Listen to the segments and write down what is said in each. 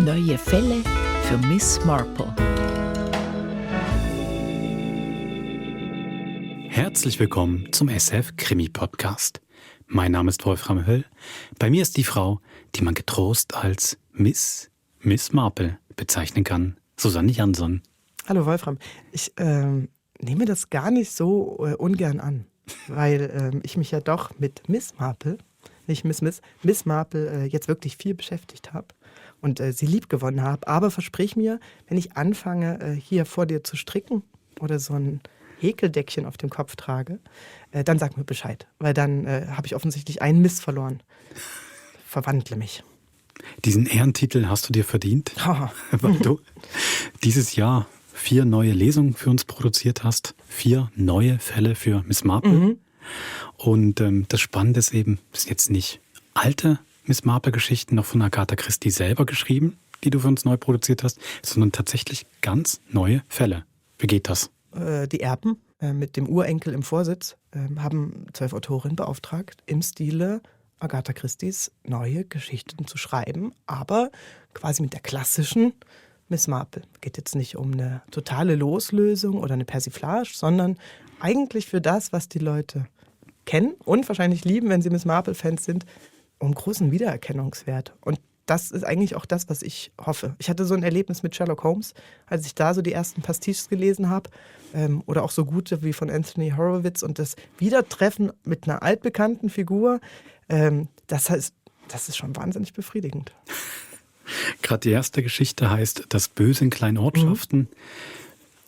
Neue Fälle für Miss Marple. Herzlich willkommen zum SF Krimi Podcast. Mein Name ist Wolfram Höll. Bei mir ist die Frau, die man getrost als Miss Marple bezeichnen kann, Susanne Jansson. Hallo Wolfram. Ich nehme das gar nicht so ungern an, weil ich mich ja doch mit Miss Marple, nicht Miss Marple jetzt wirklich viel beschäftigt habe und sie lieb gewonnen habe. Aber versprich mir, wenn ich anfange, hier vor dir zu stricken oder so ein Häkeldeckchen auf dem Kopf trage, dann sag mir Bescheid, weil dann habe ich offensichtlich einen Miss verloren. Verwandle mich. Diesen Ehrentitel hast du dir verdient, weil du dieses Jahr 4 neue Lesungen für uns produziert hast. 4 neue Fälle für Miss Marple. Mhm. Und das Spannende ist eben, das sind jetzt nicht alte Miss Marple-Geschichten noch von Agatha Christie selber geschrieben, die du für uns neu produziert hast, sondern tatsächlich ganz neue Fälle. Wie geht das? Die Erben mit dem Urenkel im Vorsitz haben 12 Autorinnen beauftragt, im Stile Agatha Christies neue Geschichten zu schreiben, aber quasi mit der klassischen Miss Marple. Geht jetzt nicht um eine totale Loslösung oder eine Persiflage, sondern eigentlich für das, was die Leute kennen und wahrscheinlich lieben, wenn sie Miss Marple-Fans sind, um großen Wiedererkennungswert. Und das ist eigentlich auch das, was ich hoffe. Ich hatte so ein Erlebnis mit Sherlock Holmes, als ich da so die ersten Pastiches gelesen habe, oder auch so gute wie von Anthony Horowitz, und das Wiedertreffen mit einer altbekannten Figur, das ist schon wahnsinnig befriedigend. Gerade die erste Geschichte heißt Das Böse in kleinen Ortschaften. Mhm.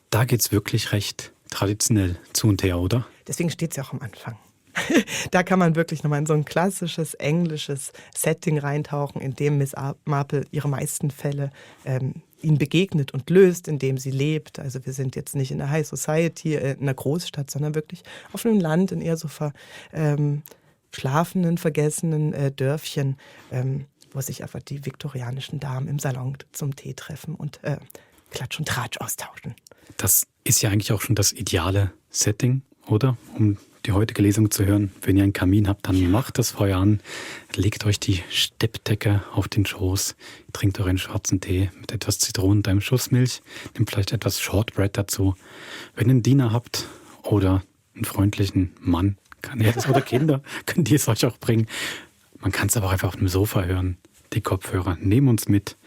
Da geht es wirklich recht traditionell zu und her, oder? Deswegen steht es ja auch am Anfang. Da kann man wirklich nochmal in so ein klassisches englisches Setting reintauchen, in dem Miss Marple ihre meisten Fälle ihnen begegnet und löst, in dem sie lebt. Also wir sind jetzt nicht in der High Society, in einer Großstadt, sondern wirklich auf einem Land, in eher so verschlafenen, vergessenen Dörfchen, wo sich einfach die viktorianischen Damen im Salon zum Tee treffen und Klatsch und Tratsch austauschen. Das ist ja eigentlich auch schon das ideale Setting, oder? Um die heutige Lesung zu hören. Wenn ihr einen Kamin habt, dann macht das Feuer an, legt euch die Steppdecke auf den Schoß, trinkt euren schwarzen Tee mit etwas Zitronen und einem Schuss Milch, nehmt vielleicht etwas Shortbread dazu. Wenn ihr einen Diener habt oder einen freundlichen Mann, oder Kinder, könnt ihr es euch auch bringen. Man kann es aber auch einfach auf dem Sofa hören. Die Kopfhörer nehmen uns mit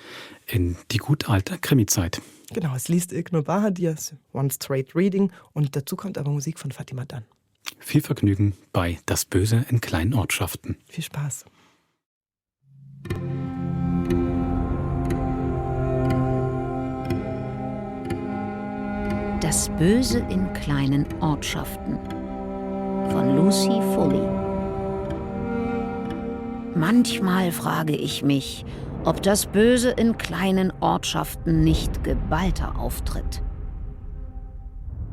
in die gut alte Krimi-Zeit. Genau, es liest Ilknur Bahadias, One Straight Reading, und dazu kommt aber Musik von Fatima Dan. Viel Vergnügen bei Das Böse in kleinen Ortschaften. Viel Spaß. Das Böse in kleinen Ortschaften von Lucy Foley. Manchmal frage ich mich, ob das Böse in kleinen Ortschaften nicht geballter auftritt.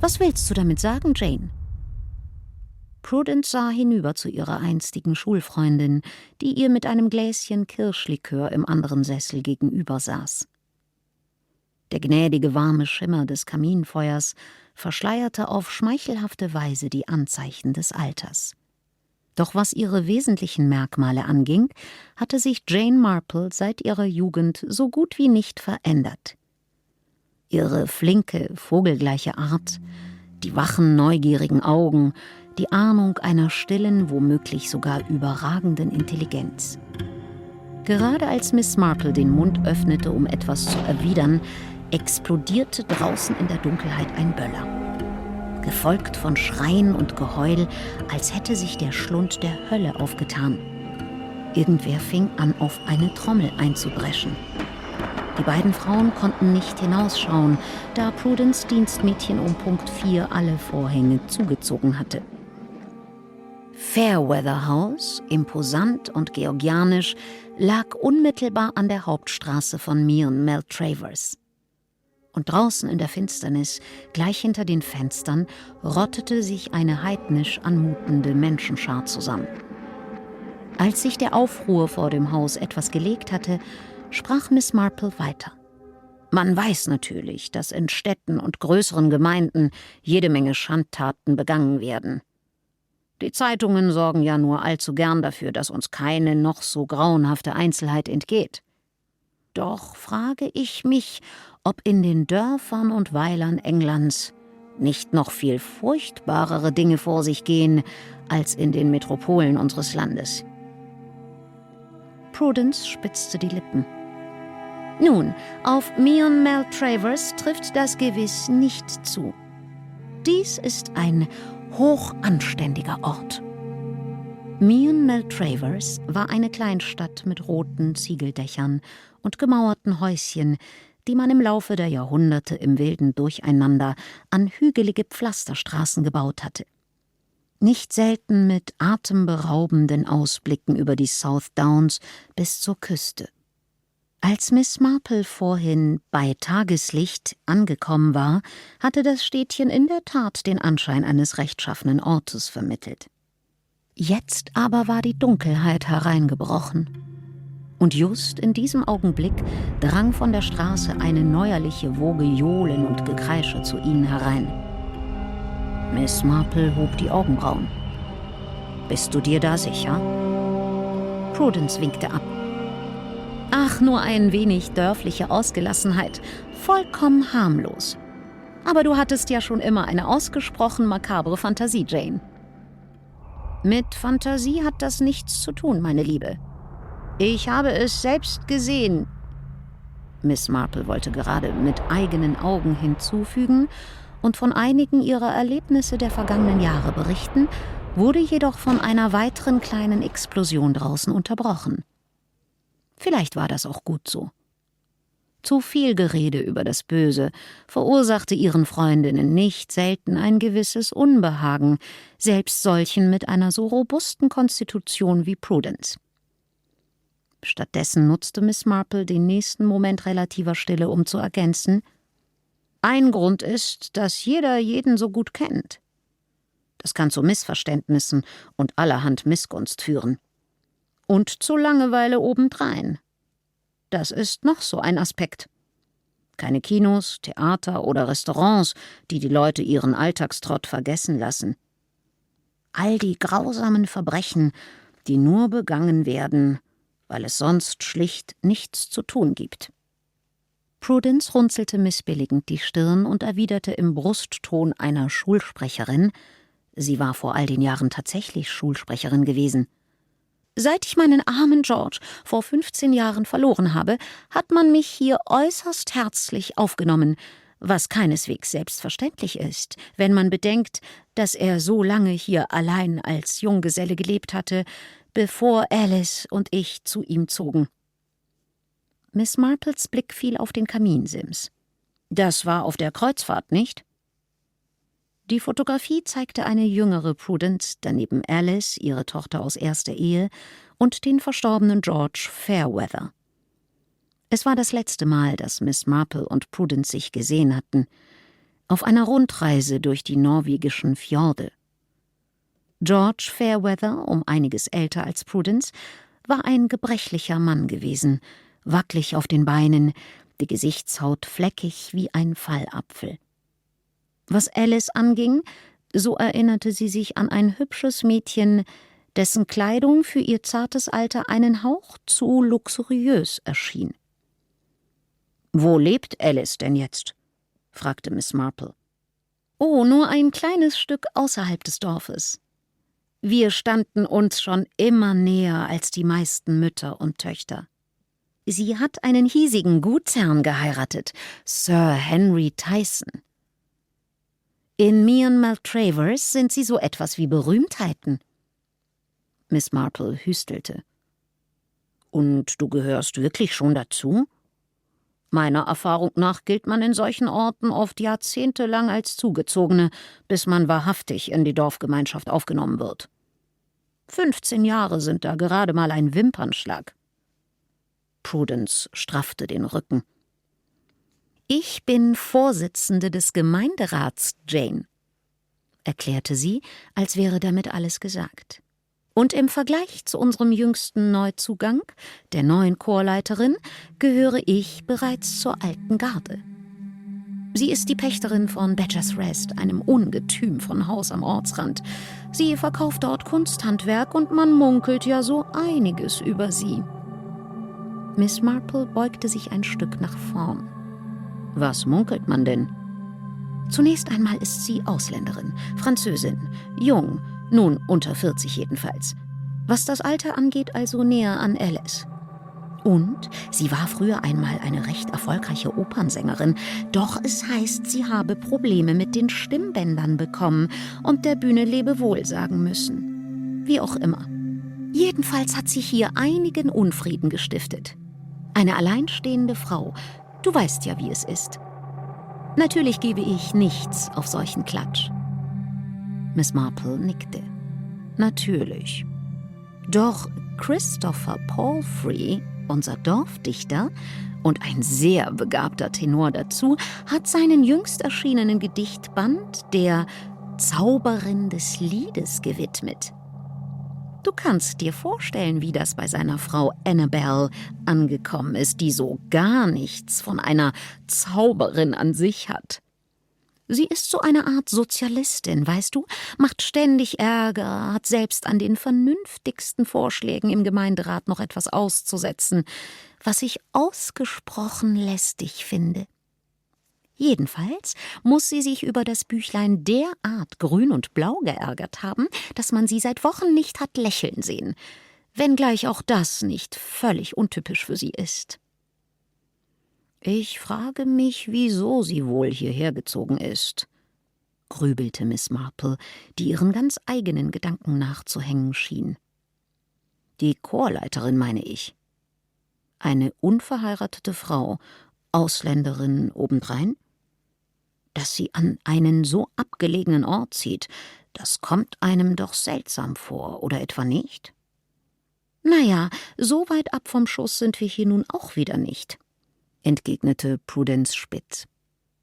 Was willst du damit sagen, Jane? Prudence sah hinüber zu ihrer einstigen Schulfreundin, die ihr mit einem Gläschen Kirschlikör im anderen Sessel gegenüber saß. Der gnädige warme Schimmer des Kaminfeuers verschleierte auf schmeichelhafte Weise die Anzeichen des Alters. Doch was ihre wesentlichen Merkmale anging, hatte sich Jane Marple seit ihrer Jugend so gut wie nicht verändert. Ihre flinke, vogelgleiche Art, die wachen, neugierigen Augen, die Ahnung einer stillen, womöglich sogar überragenden Intelligenz. Gerade als Miss Marple den Mund öffnete, um etwas zu erwidern, explodierte draußen in der Dunkelheit ein Böller. Gefolgt von Schreien und Geheul, als hätte sich der Schlund der Hölle aufgetan. Irgendwer fing an, auf eine Trommel einzudreschen. Die beiden Frauen konnten nicht hinausschauen, da Prudence Dienstmädchen um Punkt 4 alle Vorhänge zugezogen hatte. Fairweather House, imposant und georgianisch, lag unmittelbar an der Hauptstraße von Meon Maltravers. Und draußen in der Finsternis, gleich hinter den Fenstern, rottete sich eine heidnisch anmutende Menschenschar zusammen. Als sich der Aufruhr vor dem Haus etwas gelegt hatte, sprach Miss Marple weiter. Man weiß natürlich, dass in Städten und größeren Gemeinden jede Menge Schandtaten begangen werden. Die Zeitungen sorgen ja nur allzu gern dafür, dass uns keine noch so grauenhafte Einzelheit entgeht. Doch frage ich mich, ob in den Dörfern und Weilern Englands nicht noch viel furchtbarere Dinge vor sich gehen als in den Metropolen unseres Landes. Prudence spitzte die Lippen. Nun, auf Meon Maltravers trifft das gewiss nicht zu. Dies ist ein hochanständiger Ort. Meon Maltravers war eine Kleinstadt mit roten Ziegeldächern und gemauerten Häuschen, die man im Laufe der Jahrhunderte im wilden Durcheinander an hügelige Pflasterstraßen gebaut hatte. Nicht selten mit atemberaubenden Ausblicken über die South Downs bis zur Küste. Als Miss Marple vorhin bei Tageslicht angekommen war, hatte das Städtchen in der Tat den Anschein eines rechtschaffenen Ortes vermittelt. Jetzt aber war die Dunkelheit hereingebrochen. Und just in diesem Augenblick drang von der Straße eine neuerliche Woge Johlen und Gekreische zu ihnen herein. Miss Marple hob die Augenbrauen. »Bist du dir da sicher?« Prudence winkte ab. »Ach, nur ein wenig dörfliche Ausgelassenheit. Vollkommen harmlos. Aber du hattest ja schon immer eine ausgesprochen makabre Fantasie, Jane.« »Mit Fantasie hat das nichts zu tun, meine Liebe. Ich habe es selbst gesehen.« Miss Marple wollte gerade mit eigenen Augen hinzufügen und von einigen ihrer Erlebnisse der vergangenen Jahre berichten, wurde jedoch von einer weiteren kleinen Explosion draußen unterbrochen. Vielleicht war das auch gut so. Zu viel Gerede über das Böse verursachte ihren Freundinnen nicht selten ein gewisses Unbehagen, selbst solchen mit einer so robusten Konstitution wie Prudence. Stattdessen nutzte Miss Marple den nächsten Moment relativer Stille, um zu ergänzen: »Ein Grund ist, dass jeder jeden so gut kennt. Das kann zu Missverständnissen und allerhand Missgunst führen. Und zu Langeweile obendrein. Das ist noch so ein Aspekt. Keine Kinos, Theater oder Restaurants, die die Leute ihren Alltagstrott vergessen lassen. All die grausamen Verbrechen, die nur begangen werden, weil es sonst schlicht nichts zu tun gibt.« Prudence runzelte missbilligend die Stirn und erwiderte im Brustton einer Schulsprecherin – sie war vor all den Jahren tatsächlich Schulsprecherin gewesen: »Seit ich meinen armen George vor 15 Jahren verloren habe, hat man mich hier äußerst herzlich aufgenommen, was keineswegs selbstverständlich ist, wenn man bedenkt, dass er so lange hier allein als Junggeselle gelebt hatte, bevor Alice und ich zu ihm zogen.« Miss Marples Blick fiel auf den Kaminsims. »Das war auf der Kreuzfahrt, nicht?« Die Fotografie zeigte eine jüngere Prudence, daneben Alice, ihre Tochter aus erster Ehe, und den verstorbenen George Fairweather. Es war das letzte Mal, dass Miss Marple und Prudence sich gesehen hatten, auf einer Rundreise durch die norwegischen Fjorde. George Fairweather, um einiges älter als Prudence, war ein gebrechlicher Mann gewesen, wackelig auf den Beinen, die Gesichtshaut fleckig wie ein Fallapfel. Was Alice anging, so erinnerte sie sich an ein hübsches Mädchen, dessen Kleidung für ihr zartes Alter einen Hauch zu luxuriös erschien. »Wo lebt Alice denn jetzt?« fragte Miss Marple. »Oh, nur ein kleines Stück außerhalb des Dorfes. Wir standen uns schon immer näher als die meisten Mütter und Töchter. Sie hat einen hiesigen Gutsherrn geheiratet, Sir Henry Tyson. In Meon Maltravers sind sie so etwas wie Berühmtheiten.« Miss Marple hüstelte. »Und du gehörst wirklich schon dazu?« »Meiner Erfahrung nach gilt man in solchen Orten oft jahrzehntelang als Zugezogene, bis man wahrhaftig in die Dorfgemeinschaft aufgenommen wird. 15 Jahre sind da gerade mal ein Wimpernschlag.« Prudence straffte den Rücken. »Ich bin Vorsitzende des Gemeinderats, Jane«, erklärte sie, als wäre damit alles gesagt. »Und im Vergleich zu unserem jüngsten Neuzugang, der neuen Chorleiterin, gehöre ich bereits zur alten Garde. Sie ist die Pächterin von Badger's Rest, einem Ungetüm von Haus am Ortsrand. Sie verkauft dort Kunsthandwerk und man munkelt ja so einiges über sie.« Miss Marple beugte sich ein Stück nach vorn. Was munkelt man denn? Zunächst einmal ist sie Ausländerin, Französin, jung, nun unter 40 jedenfalls. Was das Alter angeht, also näher an Alice. Und sie war früher einmal eine recht erfolgreiche Opernsängerin, doch es heißt, sie habe Probleme mit den Stimmbändern bekommen und der Bühne Lebewohl sagen müssen. Wie auch immer. Jedenfalls hat sie hier einigen Unfrieden gestiftet. Eine alleinstehende Frau, du weißt ja, wie es ist. Natürlich gebe ich nichts auf solchen Klatsch. Miss Marple nickte. Natürlich. Doch Christopher Palfrey, unser Dorfdichter und ein sehr begabter Tenor dazu, hat seinen jüngst erschienenen Gedichtband der Zauberin des Liedes gewidmet. Du kannst dir vorstellen, wie das bei seiner Frau Annabelle angekommen ist, die so gar nichts von einer Zauberin an sich hat. Sie ist so eine Art Sozialistin, weißt du, macht ständig Ärger, hat selbst an den vernünftigsten Vorschlägen im Gemeinderat noch etwas auszusetzen, was ich ausgesprochen lästig finde. Jedenfalls muss sie sich über das Büchlein derart grün und blau geärgert haben, dass man sie seit Wochen nicht hat lächeln sehen, wenngleich auch das nicht völlig untypisch für sie ist. »Ich frage mich, wieso sie wohl hierher gezogen ist«, grübelte Miss Marple, die ihren ganz eigenen Gedanken nachzuhängen schien. »Die Chorleiterin, meine ich. Eine unverheiratete Frau, Ausländerin obendrein? Dass sie an einen so abgelegenen Ort zieht, das kommt einem doch seltsam vor, oder etwa nicht?« »Naja, so weit ab vom Schuss sind wir hier nun auch wieder nicht«, entgegnete Prudence spitz.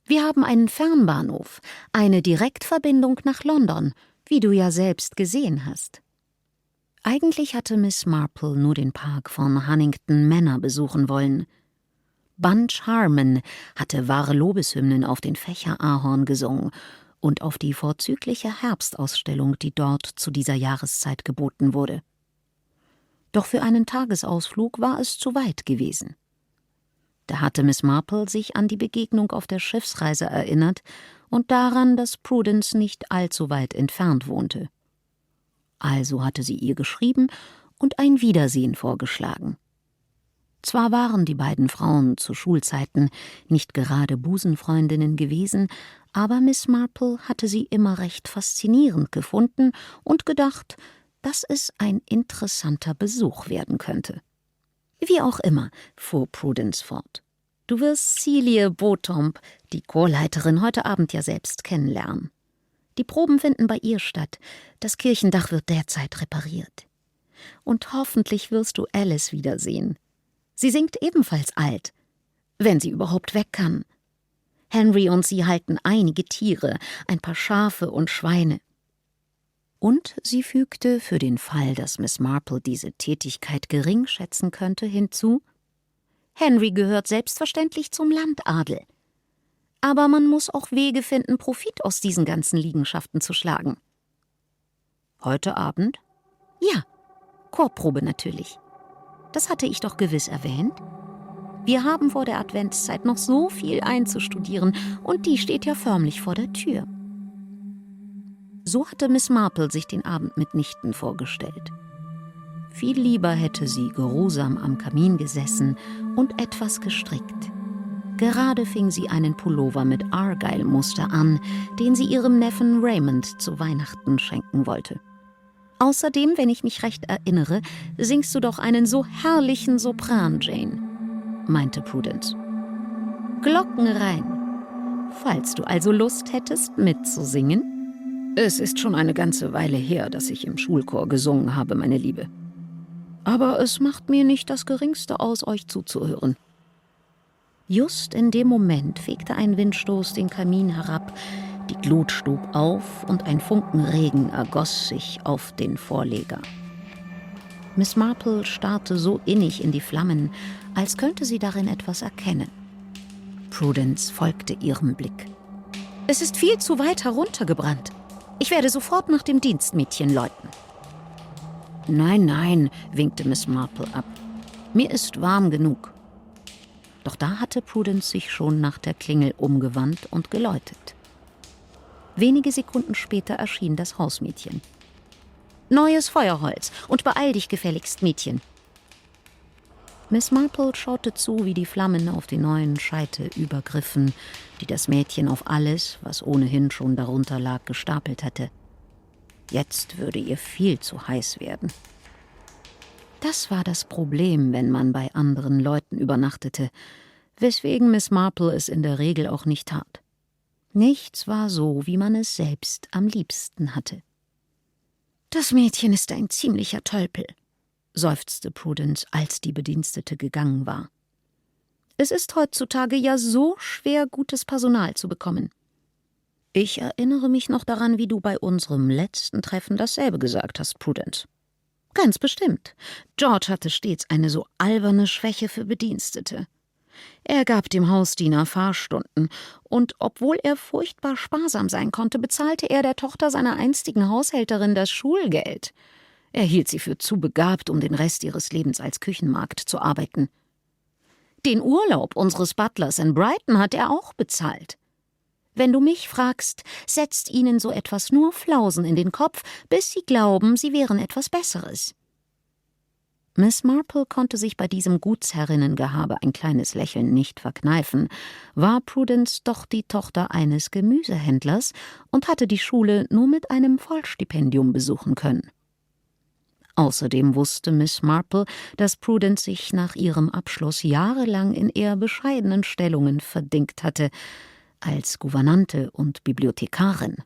»Wir haben einen Fernbahnhof, eine Direktverbindung nach London, wie du ja selbst gesehen hast.« Eigentlich hatte Miss Marple nur den Park von Huntington Manor besuchen wollen. Bunch Harmon hatte wahre Lobeshymnen auf den Fächerahorn gesungen und auf die vorzügliche Herbstausstellung, die dort zu dieser Jahreszeit geboten wurde. Doch für einen Tagesausflug war es zu weit gewesen. Da hatte Miss Marple sich an die Begegnung auf der Schiffsreise erinnert und daran, dass Prudence nicht allzu weit entfernt wohnte. Also hatte sie ihr geschrieben und ein Wiedersehen vorgeschlagen. Zwar waren die beiden Frauen zu Schulzeiten nicht gerade Busenfreundinnen gewesen, aber Miss Marple hatte sie immer recht faszinierend gefunden und gedacht, dass es ein interessanter Besuch werden könnte. »Wie auch immer«, fuhr Prudence fort, »du wirst Celia Beauchamp, die Chorleiterin, heute Abend ja selbst kennenlernen. Die Proben finden bei ihr statt, das Kirchendach wird derzeit repariert. Und hoffentlich wirst du Alice wiedersehen. Sie singt ebenfalls alt, wenn sie überhaupt weg kann. Henry und sie halten einige Tiere, ein paar Schafe und Schweine.« Und sie fügte, für den Fall, dass Miss Marple diese Tätigkeit gering schätzen könnte, hinzu: »Henry gehört selbstverständlich zum Landadel. Aber man muss auch Wege finden, Profit aus diesen ganzen Liegenschaften zu schlagen.« »Heute Abend?« »Ja, Chorprobe natürlich. Das hatte ich doch gewiss erwähnt. Wir haben vor der Adventszeit noch so viel einzustudieren, und die steht ja förmlich vor der Tür.« So hatte Miss Marple sich den Abend mitnichten vorgestellt. Viel lieber hätte sie geruhsam am Kamin gesessen und etwas gestrickt. Gerade fing sie einen Pullover mit Argyle-Muster an, den sie ihrem Neffen Raymond zu Weihnachten schenken wollte. »Außerdem, wenn ich mich recht erinnere, singst du doch einen so herrlichen Sopran, Jane«, meinte Prudence. »Glocken rein. Falls du also Lust hättest, mitzusingen.« »Es ist schon eine ganze Weile her, dass ich im Schulchor gesungen habe, meine Liebe. Aber es macht mir nicht das Geringste aus, euch zuzuhören.« Just in dem Moment fegte ein Windstoß den Kamin herab, die Glut stub auf und ein Funken Regen ergoss sich auf den Vorleger. Miss Marple starrte so innig in die Flammen, als könnte sie darin etwas erkennen. Prudence folgte ihrem Blick. »Es ist viel zu weit heruntergebrannt. Ich werde sofort nach dem Dienstmädchen läuten.« »Nein, nein«, winkte Miss Marple ab. Mir ist warm genug. Doch da hatte Prudence sich schon nach der Klingel umgewandt und geläutet. Wenige Sekunden später erschien das Hausmädchen. »Neues Feuerholz und beeil dich gefälligst, Mädchen!« Miss Marple schaute zu, wie die Flammen auf die neuen Scheite übergriffen, die das Mädchen auf alles, was ohnehin schon darunter lag, gestapelt hatte. Jetzt würde ihr viel zu heiß werden. Das war das Problem, wenn man bei anderen Leuten übernachtete, weswegen Miss Marple es in der Regel auch nicht tat. Nichts war so, wie man es selbst am liebsten hatte. »Das Mädchen ist ein ziemlicher Tölpel«, seufzte Prudence, als die Bedienstete gegangen war. »Es ist heutzutage ja so schwer, gutes Personal zu bekommen.« »Ich erinnere mich noch daran, wie du bei unserem letzten Treffen dasselbe gesagt hast, Prudence.« »Ganz bestimmt. George hatte stets eine so alberne Schwäche für Bedienstete. Er gab dem Hausdiener Fahrstunden, und obwohl er furchtbar sparsam sein konnte, bezahlte er der Tochter seiner einstigen Haushälterin das Schulgeld. Er hielt sie für zu begabt, um den Rest ihres Lebens als Küchenmagd zu arbeiten. Den Urlaub unseres Butlers in Brighton hat er auch bezahlt. Wenn du mich fragst, setzt ihnen so etwas nur Flausen in den Kopf, bis sie glauben, sie wären etwas Besseres.« Miss Marple konnte sich bei diesem Gutsherrinnengehabe ein kleines Lächeln nicht verkneifen, war Prudence doch die Tochter eines Gemüsehändlers und hatte die Schule nur mit einem Vollstipendium besuchen können. Außerdem wusste Miss Marple, dass Prudence sich nach ihrem Abschluss jahrelang in eher bescheidenen Stellungen verdingt hatte, als Gouvernante und Bibliothekarin.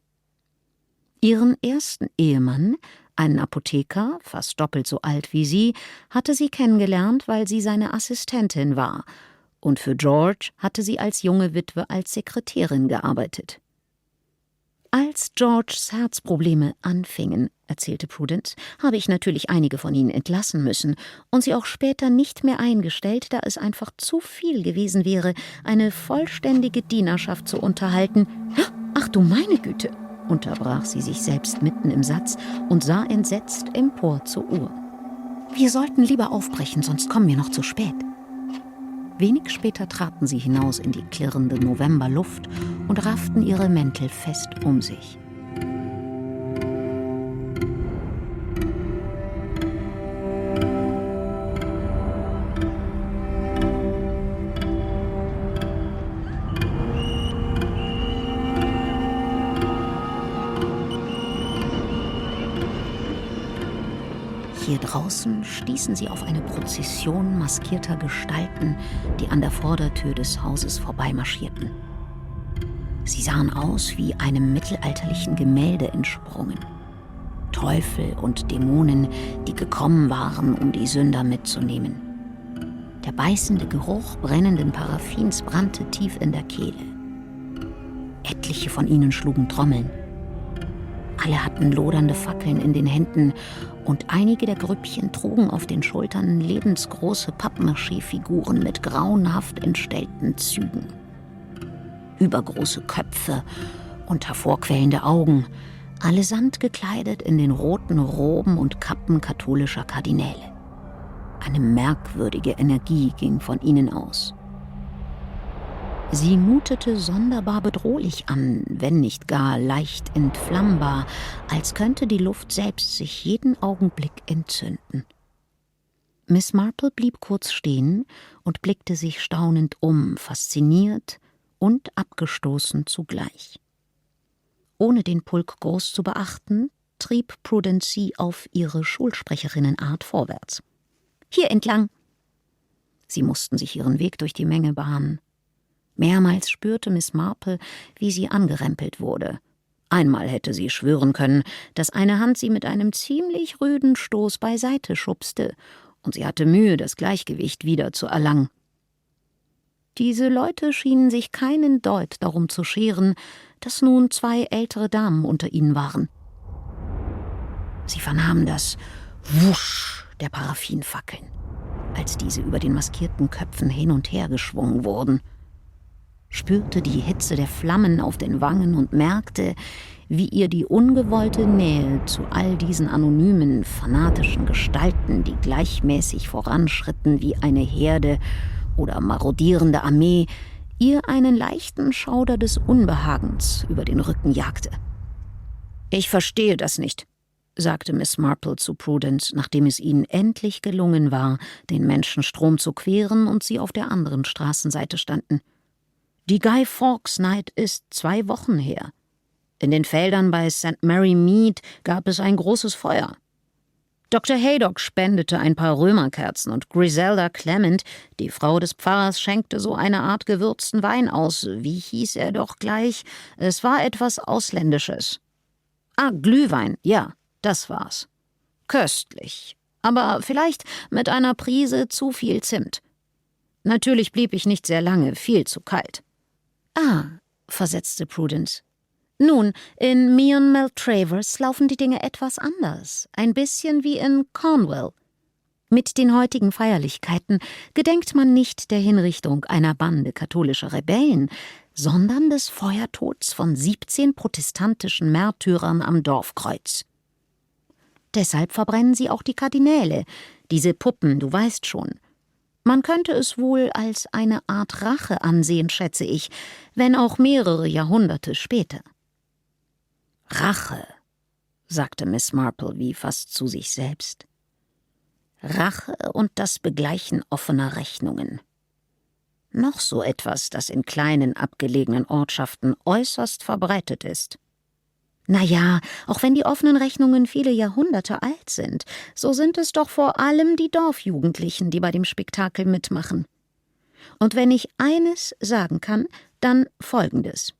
Ihren ersten Ehemann, einen Apotheker, fast doppelt so alt wie sie, hatte sie kennengelernt, weil sie seine Assistentin war, und für George hatte sie als junge Witwe als Sekretärin gearbeitet. »Als Georges Herzprobleme anfingen«, erzählte Prudence, »habe ich natürlich einige von ihnen entlassen müssen und sie auch später nicht mehr eingestellt, da es einfach zu viel gewesen wäre, eine vollständige Dienerschaft zu unterhalten.« »Ach du meine Güte«, unterbrach sie sich selbst mitten im Satz und sah entsetzt empor zur Uhr. »Wir sollten lieber aufbrechen, sonst kommen wir noch zu spät.« Wenig später traten sie hinaus in die klirrende Novemberluft und rafften ihre Mäntel fest um sich. Hier draußen stießen sie auf eine Prozession maskierter Gestalten, die an der Vordertür des Hauses vorbeimarschierten. Sie sahen aus wie einem mittelalterlichen Gemälde entsprungen. Teufel und Dämonen, die gekommen waren, um die Sünder mitzunehmen. Der beißende Geruch brennenden Paraffins brannte tief in der Kehle. Etliche von ihnen schlugen Trommeln. Alle hatten lodernde Fackeln in den Händen und einige der Grüppchen trugen auf den Schultern lebensgroße Pappmaché-Figuren mit grauenhaft entstellten Zügen. Übergroße Köpfe und hervorquellende Augen, allesamt gekleidet in den roten Roben und Kappen katholischer Kardinäle. Eine merkwürdige Energie ging von ihnen aus. Sie mutete sonderbar bedrohlich an, wenn nicht gar leicht entflammbar, als könnte die Luft selbst sich jeden Augenblick entzünden. Miss Marple blieb kurz stehen und blickte sich staunend um, fasziniert und abgestoßen zugleich. Ohne den Pulk groß zu beachten, trieb Prudence sie auf ihre Schulsprecherinnenart vorwärts. »Hier entlang!« Sie mussten sich ihren Weg durch die Menge bahnen. Mehrmals spürte Miss Marple, wie sie angerempelt wurde. Einmal hätte sie schwören können, dass eine Hand sie mit einem ziemlich rüden Stoß beiseite schubste, und sie hatte Mühe, das Gleichgewicht wieder zu erlangen. Diese Leute schienen sich keinen Deut darum zu scheren, dass nun 2 ältere Damen unter ihnen waren. Sie vernahmen das Wusch der Paraffinfackeln, als diese über den maskierten Köpfen hin und her geschwungen wurden. spürte die Hitze der Flammen auf den Wangen und merkte, wie ihr die ungewollte Nähe zu all diesen anonymen, fanatischen Gestalten, die gleichmäßig voranschritten wie eine Herde oder marodierende Armee, ihr einen leichten Schauder des Unbehagens über den Rücken jagte. »Ich verstehe das nicht«, sagte Miss Marple zu Prudence, nachdem es ihnen endlich gelungen war, den Menschenstrom zu queren und sie auf der anderen Straßenseite standen. »Die Guy Fawkes Night ist 2 Wochen her. In den Feldern bei St. Mary Mead gab es ein großes Feuer. Dr. Haydock spendete ein paar Römerkerzen und Griselda Clement, die Frau des Pfarrers, schenkte so eine Art gewürzten Wein aus. Wie hieß er doch gleich? Es war etwas Ausländisches. Glühwein, ja, das war's. Köstlich, aber vielleicht mit einer Prise zu viel Zimt. Natürlich blieb ich nicht sehr lange, viel zu kalt.« Versetzte Prudence. »Nun, in Meon Maltravers laufen die Dinge etwas anders, ein bisschen wie in Cornwall. Mit den heutigen Feierlichkeiten gedenkt man nicht der Hinrichtung einer Bande katholischer Rebellen, sondern des Feuertods von 17 protestantischen Märtyrern am Dorfkreuz. Deshalb verbrennen sie auch die Kardinäle, diese Puppen, du weißt schon. Man könnte es wohl als eine Art Rache ansehen, schätze ich, wenn auch mehrere Jahrhunderte später.« »Rache«, sagte Miss Marple wie fast zu sich selbst. »Rache und das Begleichen offener Rechnungen. Noch so etwas, das in kleinen, abgelegenen Ortschaften äußerst verbreitet ist. Na ja, auch wenn die offenen Rechnungen viele Jahrhunderte alt sind, so sind es doch vor allem die Dorfjugendlichen, die bei dem Spektakel mitmachen. Und wenn ich eines sagen kann, dann Folgendes«,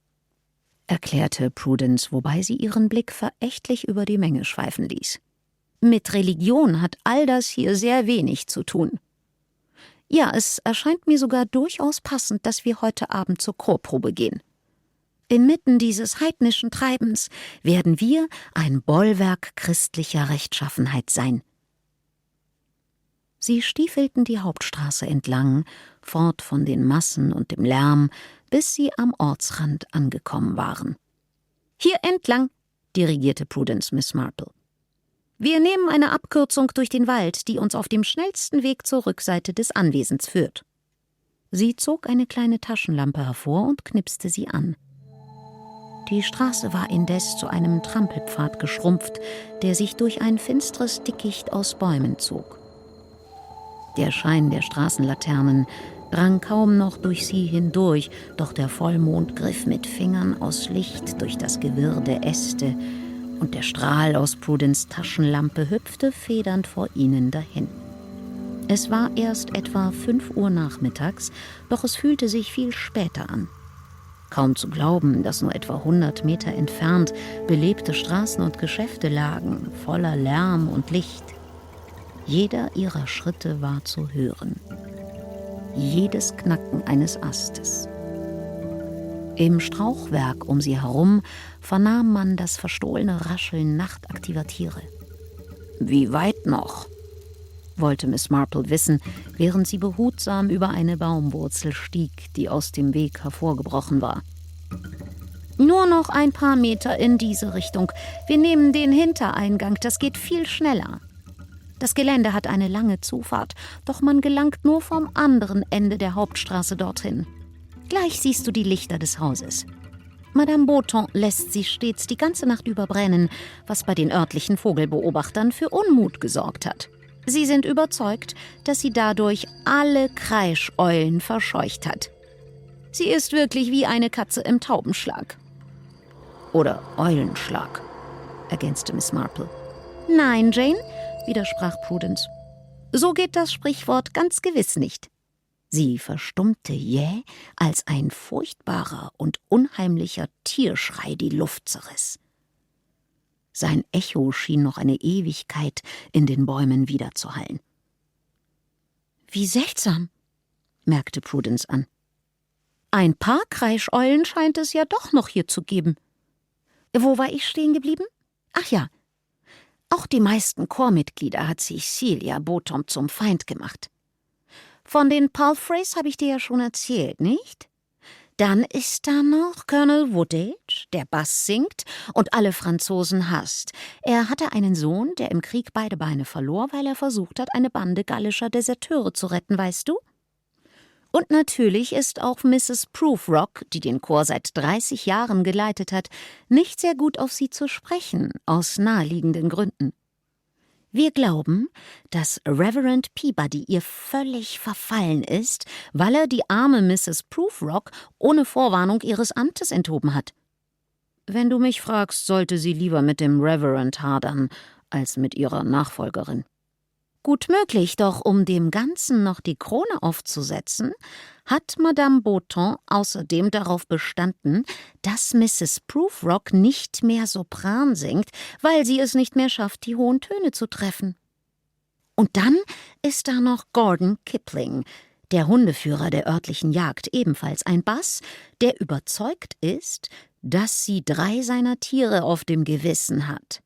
erklärte Prudence, wobei sie ihren Blick verächtlich über die Menge schweifen ließ. »Mit Religion hat all das hier sehr wenig zu tun. Ja, es erscheint mir sogar durchaus passend, dass wir heute Abend zur Chorprobe gehen. Inmitten dieses heidnischen Treibens werden wir ein Bollwerk christlicher Rechtschaffenheit sein.« Sie stiefelten die Hauptstraße entlang, fort von den Massen und dem Lärm, bis sie am Ortsrand angekommen waren. »Hier entlang«, dirigierte Prudence Miss Marple. »Wir nehmen eine Abkürzung durch den Wald, die uns auf dem schnellsten Weg zur Rückseite des Anwesens führt.« Sie zog eine kleine Taschenlampe hervor und knipste sie an. Die Straße war indes zu einem Trampelpfad geschrumpft, der sich durch ein finstres Dickicht aus Bäumen zog. Der Schein der Straßenlaternen drang kaum noch durch sie hindurch, doch der Vollmond griff mit Fingern aus Licht durch das Gewirr der Äste, und der Strahl aus Prudence Taschenlampe hüpfte federnd vor ihnen dahin. Es war erst etwa 5 Uhr nachmittags, doch es fühlte sich viel später an. Kaum zu glauben, dass nur etwa 100 Meter entfernt belebte Straßen und Geschäfte lagen, voller Lärm und Licht. Jeder ihrer Schritte war zu hören. Jedes Knacken eines Astes. Im Strauchwerk um sie herum vernahm man das verstohlene Rascheln nachtaktiver Tiere. »Wie weit noch?« wollte Miss Marple wissen, während sie behutsam über eine Baumwurzel stieg, die aus dem Weg hervorgebrochen war. »Nur noch ein paar Meter in diese Richtung. Wir nehmen den Hintereingang, das geht viel schneller. Das Gelände hat eine lange Zufahrt, doch man gelangt nur vom anderen Ende der Hauptstraße dorthin. Gleich siehst du die Lichter des Hauses. Madame Beauton lässt sie stets die ganze Nacht über brennen, was bei den örtlichen Vogelbeobachtern für Unmut gesorgt hat. Sie sind überzeugt, dass sie dadurch alle Kreischeulen verscheucht hat. Sie ist wirklich wie eine Katze im Taubenschlag.« »Oder Eulenschlag«, ergänzte Miss Marple. »Nein, Jane«, widersprach Prudence. »So geht das Sprichwort ganz gewiss nicht.« Sie verstummte jäh, als ein furchtbarer und unheimlicher Tierschrei die Luft zerriss. Sein Echo schien noch eine Ewigkeit in den Bäumen widerzuhallen. »Wie seltsam«, merkte Prudence an. »Ein paar Kreischeulen scheint es ja doch noch hier zu geben. Wo war ich stehen geblieben? Ach ja, auch die meisten Chormitglieder hat sich Celia Beauton zum Feind gemacht. Von den Palfreys habe ich dir ja schon erzählt, nicht? Dann ist da noch Colonel Woodage, der Bass singt und alle Franzosen hasst. Er hatte einen Sohn, der im Krieg beide Beine verlor, weil er versucht hat, eine Bande gallischer Deserteure zu retten, weißt du? Und natürlich ist auch Mrs. Prufrock, die den Chor seit 30 Jahren geleitet hat, nicht sehr gut auf sie zu sprechen, aus naheliegenden Gründen. Wir glauben, dass Reverend Peabody ihr völlig verfallen ist, weil er die arme Mrs. Prufrock ohne Vorwarnung ihres Amtes enthoben hat. Wenn du mich fragst, sollte sie lieber mit dem Reverend hadern, als mit ihrer Nachfolgerin. Gut möglich, doch um dem Ganzen noch die Krone aufzusetzen, hat Madame Beauton außerdem darauf bestanden, dass Mrs. Prufrock nicht mehr Sopran singt, weil sie es nicht mehr schafft, die hohen Töne zu treffen. Und dann ist da noch Gordon Kipling, der Hundeführer der örtlichen Jagd, ebenfalls ein Bass, der überzeugt ist, dass sie 3 seiner Tiere auf dem Gewissen hat.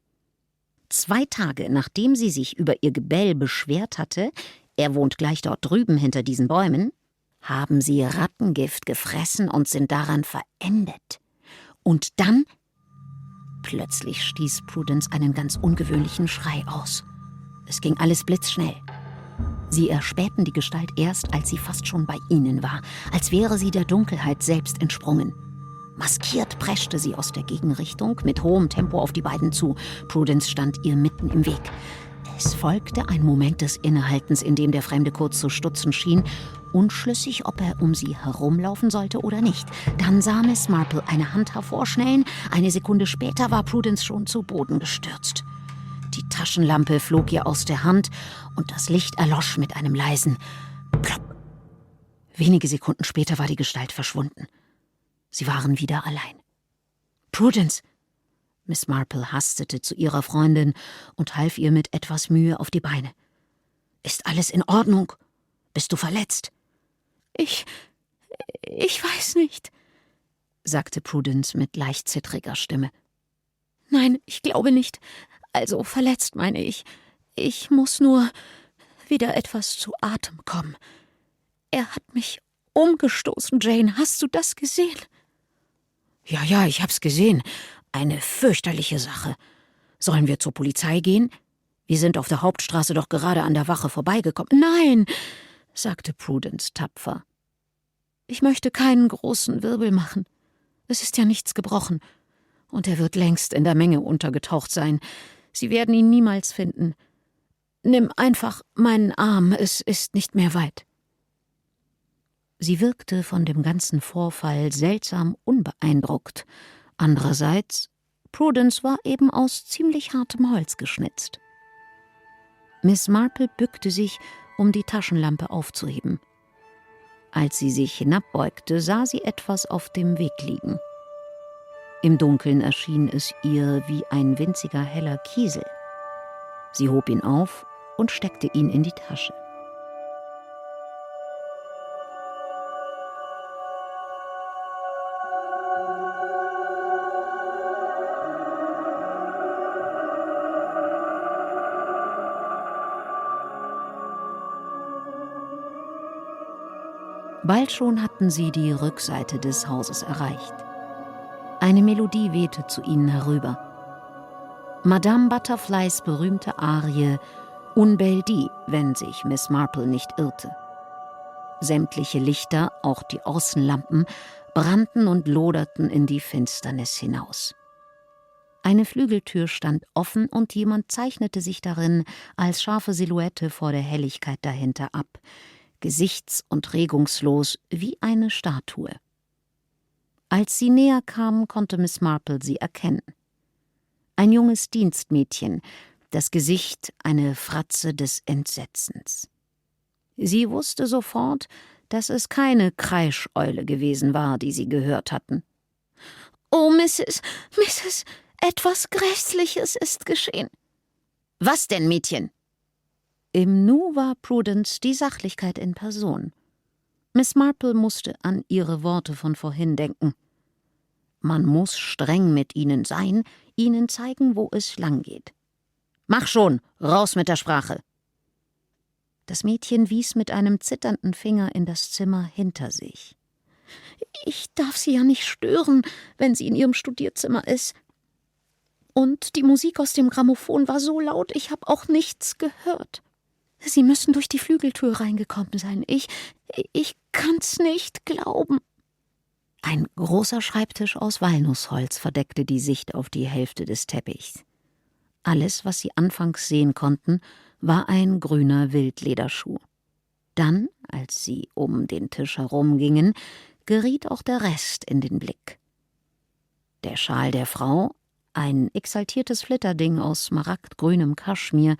2 Tage, nachdem sie sich über ihr Gebell beschwert hatte, er wohnt gleich dort drüben hinter diesen Bäumen, haben sie Rattengift gefressen und sind daran verendet. Und dann, plötzlich stieß Prudence einen ganz ungewöhnlichen Schrei aus. Es ging alles blitzschnell. Sie erspähten die Gestalt erst, als sie fast schon bei ihnen war, als wäre sie der Dunkelheit selbst entsprungen. Maskiert preschte sie aus der Gegenrichtung mit hohem Tempo auf die beiden zu. Prudence stand ihr mitten im Weg. Es folgte ein Moment des Innehaltens, in dem der Fremde kurz zu stutzen schien, unschlüssig, ob er um sie herumlaufen sollte oder nicht. Dann sah Miss Marple eine Hand hervorschnellen. Eine Sekunde später war Prudence schon zu Boden gestürzt. Die Taschenlampe flog ihr aus der Hand und das Licht erlosch mit einem leisen Plopp. Wenige Sekunden später war die Gestalt verschwunden. Sie waren wieder allein. »Prudence!« Miss Marple hastete zu ihrer Freundin und half ihr mit etwas Mühe auf die Beine. »Ist alles in Ordnung? Bist du verletzt?« Ich weiß nicht«, sagte Prudence mit leicht zittriger Stimme. »Nein, ich glaube nicht. Also verletzt, meine ich. Ich muss nur wieder etwas zu Atem kommen. Er hat mich umgestoßen, Jane. Hast du das gesehen?« »Ja, ich hab's gesehen. Eine fürchterliche Sache. Sollen wir zur Polizei gehen? Wir sind auf der Hauptstraße doch gerade an der Wache vorbeigekommen.« »Nein«, sagte Prudence tapfer. »Ich möchte keinen großen Wirbel machen. Es ist ja nichts gebrochen. Und er wird längst in der Menge untergetaucht sein. Sie werden ihn niemals finden. Nimm einfach meinen Arm, es ist nicht mehr weit.« Sie wirkte von dem ganzen Vorfall seltsam unbeeindruckt. Andererseits, Prudence war eben aus ziemlich hartem Holz geschnitzt. Miss Marple bückte sich, um die Taschenlampe aufzuheben. Als sie sich hinabbeugte, sah sie etwas auf dem Weg liegen. Im Dunkeln erschien es ihr wie ein winziger heller Kiesel. Sie hob ihn auf und steckte ihn in die Tasche. Bald schon hatten sie die Rückseite des Hauses erreicht. Eine Melodie wehte zu ihnen herüber. Madame Butterflys berühmte Arie »Un bel dì«, wenn sich Miss Marple nicht irrte. Sämtliche Lichter, auch die Außenlampen, brannten und loderten in die Finsternis hinaus. Eine Flügeltür stand offen und jemand zeichnete sich darin als scharfe Silhouette vor der Helligkeit dahinter ab, gesichts- und regungslos wie eine Statue. Als sie näher kamen, konnte Miss Marple sie erkennen. Ein junges Dienstmädchen, das Gesicht eine Fratze des Entsetzens. Sie wusste sofort, dass es keine Kreischeule gewesen war, die sie gehört hatten. »Oh, Mrs., etwas Grässliches ist geschehen.« »Was denn, Mädchen?« Im Nu war Prudence die Sachlichkeit in Person. Miss Marple musste an ihre Worte von vorhin denken. Man muss streng mit ihnen sein, ihnen zeigen, wo es lang geht. »Mach schon, raus mit der Sprache!« Das Mädchen wies mit einem zitternden Finger in das Zimmer hinter sich. Ich darf sie ja nicht stören, wenn sie in ihrem Studierzimmer ist. Und die Musik aus dem Grammophon war so laut, ich habe auch nichts gehört. Sie müssen durch die Flügeltür reingekommen sein. Ich kann's nicht glauben. Ein großer Schreibtisch aus Walnussholz verdeckte die Sicht auf die Hälfte des Teppichs. Alles, was sie anfangs sehen konnten, war ein grüner Wildlederschuh. Dann, als sie um den Tisch herumgingen, geriet auch der Rest in den Blick. Der Schal der Frau, ein exaltiertes Flitterding aus smaragdgrünem Kaschmir,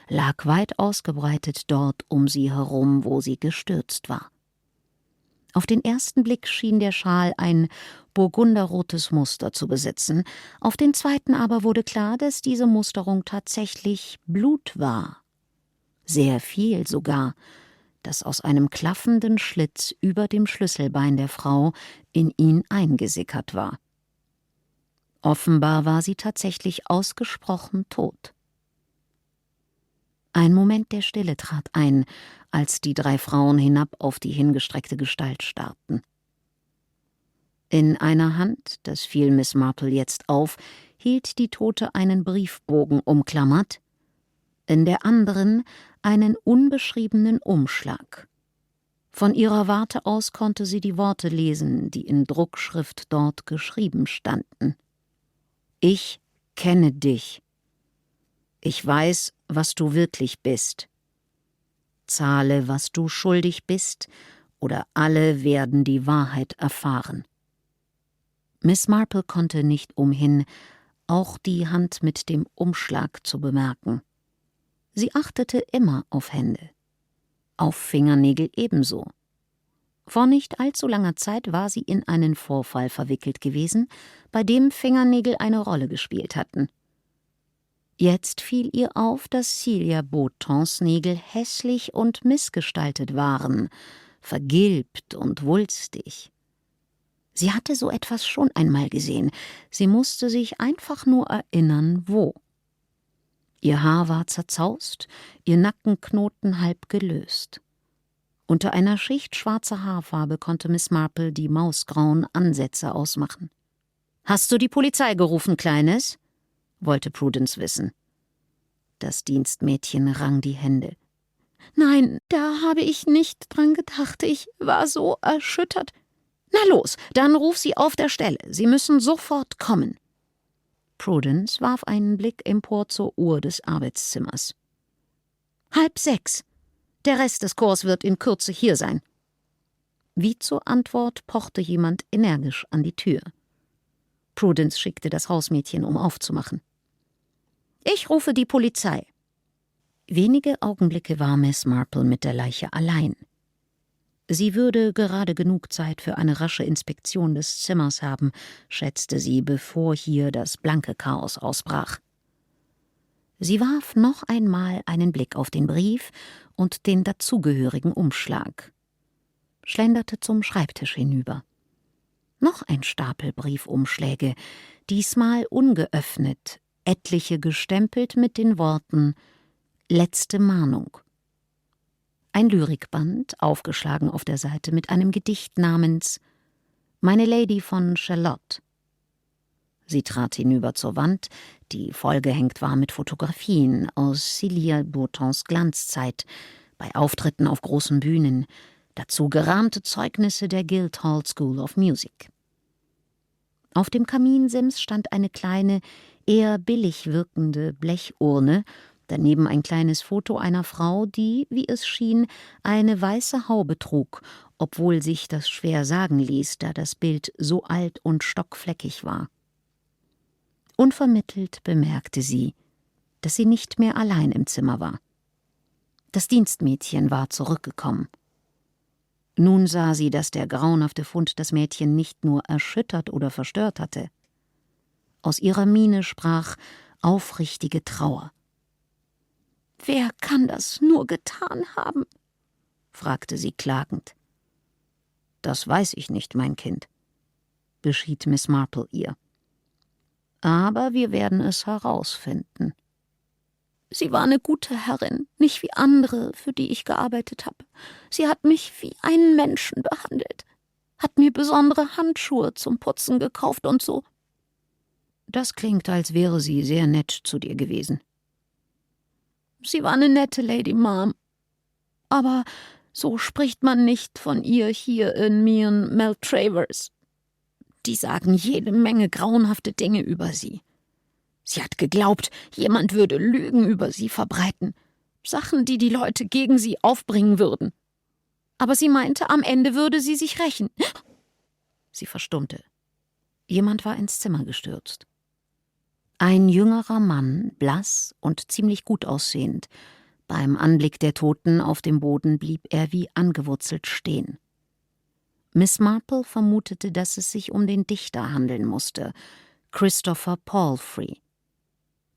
lag weit ausgebreitet dort um sie herum, wo sie gestürzt war. Auf den ersten Blick schien der Schal ein burgunderrotes Muster zu besitzen, auf den zweiten aber wurde klar, dass diese Musterung tatsächlich Blut war. Sehr viel sogar, das aus einem klaffenden Schlitz über dem Schlüsselbein der Frau in ihn eingesickert war. Offenbar war sie tatsächlich ausgesprochen tot. Ein Moment der Stille trat ein, als die 3 Frauen hinab auf die hingestreckte Gestalt starrten. In einer Hand, das fiel Miss Marple jetzt auf, hielt die Tote einen Briefbogen umklammert, in der anderen einen unbeschriebenen Umschlag. Von ihrer Warte aus konnte sie die Worte lesen, die in Druckschrift dort geschrieben standen. Ich kenne dich. Ich weiß, was du wirklich bist. Zahle, was du schuldig bist, oder alle werden die Wahrheit erfahren. Miss Marple konnte nicht umhin, auch die Hand mit dem Umschlag zu bemerken. Sie achtete immer auf Hände. Auf Fingernägel ebenso. Vor nicht allzu langer Zeit war sie in einen Vorfall verwickelt gewesen, bei dem Fingernägel eine Rolle gespielt hatten. Jetzt fiel ihr auf, dass Celia Beauchamps Nägel hässlich und missgestaltet waren, vergilbt und wulstig. Sie hatte so etwas schon einmal gesehen, sie musste sich einfach nur erinnern, wo. Ihr Haar war zerzaust, ihr Nackenknoten halb gelöst. Unter einer Schicht schwarzer Haarfarbe konnte Miss Marple die mausgrauen Ansätze ausmachen. »Hast du die Polizei gerufen, Kleines?« wollte Prudence wissen. Das Dienstmädchen rang die Hände. »Nein, da habe ich nicht dran gedacht. Ich war so erschüttert.« »Na los, dann ruf sie auf der Stelle. Sie müssen sofort kommen.« Prudence warf einen Blick empor zur Uhr des Arbeitszimmers. »5:30. Der Rest des Korps wird in Kürze hier sein.« Wie zur Antwort pochte jemand energisch an die Tür. Prudence schickte das Hausmädchen, um aufzumachen. »Ich rufe die Polizei.« Wenige Augenblicke war Miss Marple mit der Leiche allein. Sie würde gerade genug Zeit für eine rasche Inspektion des Zimmers haben, schätzte sie, bevor hier das blanke Chaos ausbrach. Sie warf noch einmal einen Blick auf den Brief und den dazugehörigen Umschlag, schlenderte zum Schreibtisch hinüber. Noch ein Stapel Briefumschläge, diesmal ungeöffnet, etliche gestempelt mit den Worten »Letzte Mahnung«. Ein Lyrikband, aufgeschlagen auf der Seite mit einem Gedicht namens »Meine Lady von Shalott«. Sie trat hinüber zur Wand, die vollgehängt war mit Fotografien aus Celia Beauchamps Glanzzeit, bei Auftritten auf großen Bühnen, dazu gerahmte Zeugnisse der Guildhall School of Music. Auf dem Kaminsims stand eine kleine, eher billig wirkende Blechurne, daneben ein kleines Foto einer Frau, die, wie es schien, eine weiße Haube trug, obwohl sich das schwer sagen ließ, da das Bild so alt und stockfleckig war. Unvermittelt bemerkte sie, dass sie nicht mehr allein im Zimmer war. Das Dienstmädchen war zurückgekommen. Nun sah sie, dass der grauenhafte Fund das Mädchen nicht nur erschüttert oder verstört hatte. Aus ihrer Miene sprach aufrichtige Trauer. »Wer kann das nur getan haben?« fragte sie klagend. »Das weiß ich nicht, mein Kind«, beschied Miss Marple ihr. »Aber wir werden es herausfinden.« »Sie war eine gute Herrin, nicht wie andere, für die ich gearbeitet habe. Sie hat mich wie einen Menschen behandelt.« hat mir besondere Handschuhe zum Putzen gekauft und so. Das klingt, als wäre sie sehr nett zu dir gewesen. Sie war eine nette Lady, Mom. Aber so spricht man nicht von ihr hier in Mian Maltravers. Die sagen jede Menge grauenhafte Dinge über sie. Sie hat geglaubt, jemand würde Lügen über sie verbreiten. Sachen, die die Leute gegen sie aufbringen würden. Aber sie meinte, am Ende würde sie sich rächen. Sie verstummte. Jemand war ins Zimmer gestürzt. Ein jüngerer Mann, blass und ziemlich gut aussehend. Beim Anblick der Toten auf dem Boden blieb er wie angewurzelt stehen. Miss Marple vermutete, dass es sich um den Dichter handeln musste, Christopher Palfrey.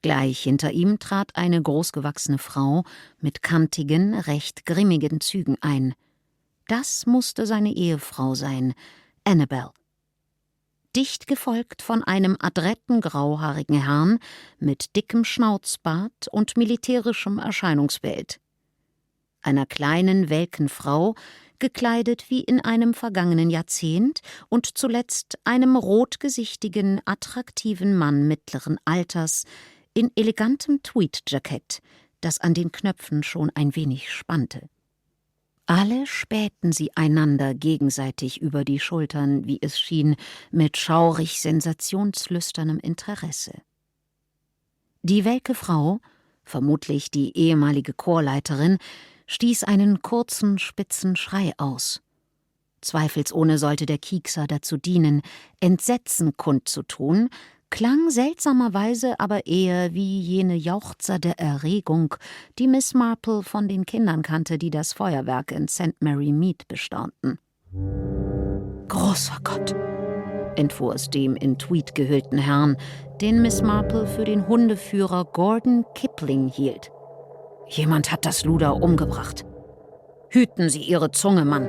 Gleich hinter ihm trat eine großgewachsene Frau mit kantigen, recht grimmigen Zügen ein. Das musste seine Ehefrau sein, Annabel. Dicht gefolgt von einem adretten grauhaarigen Herrn mit dickem Schnauzbart und militärischem Erscheinungsbild. Einer kleinen, welken Frau, gekleidet wie in einem vergangenen Jahrzehnt, und zuletzt einem rotgesichtigen, attraktiven Mann mittleren Alters in elegantem Tweedjackett, das an den Knöpfen schon ein wenig spannte. Alle spähten sie einander gegenseitig über die Schultern, wie es schien, mit schaurig sensationslüsternem Interesse. Die welke Frau, vermutlich die ehemalige Chorleiterin, stieß einen kurzen, spitzen Schrei aus. Zweifelsohne sollte der Kiekser dazu dienen, Entsetzen kundzutun, klang seltsamerweise aber eher wie jene Jauchzer der Erregung, die Miss Marple von den Kindern kannte, die das Feuerwerk in St. Mary Mead bestaunten. »Großer Gott«, entfuhr es dem in Tweed gehüllten Herrn, den Miss Marple für den Hundeführer Gordon Kipling hielt. »Jemand hat das Luder umgebracht.« »Hüten Sie Ihre Zunge, Mann«,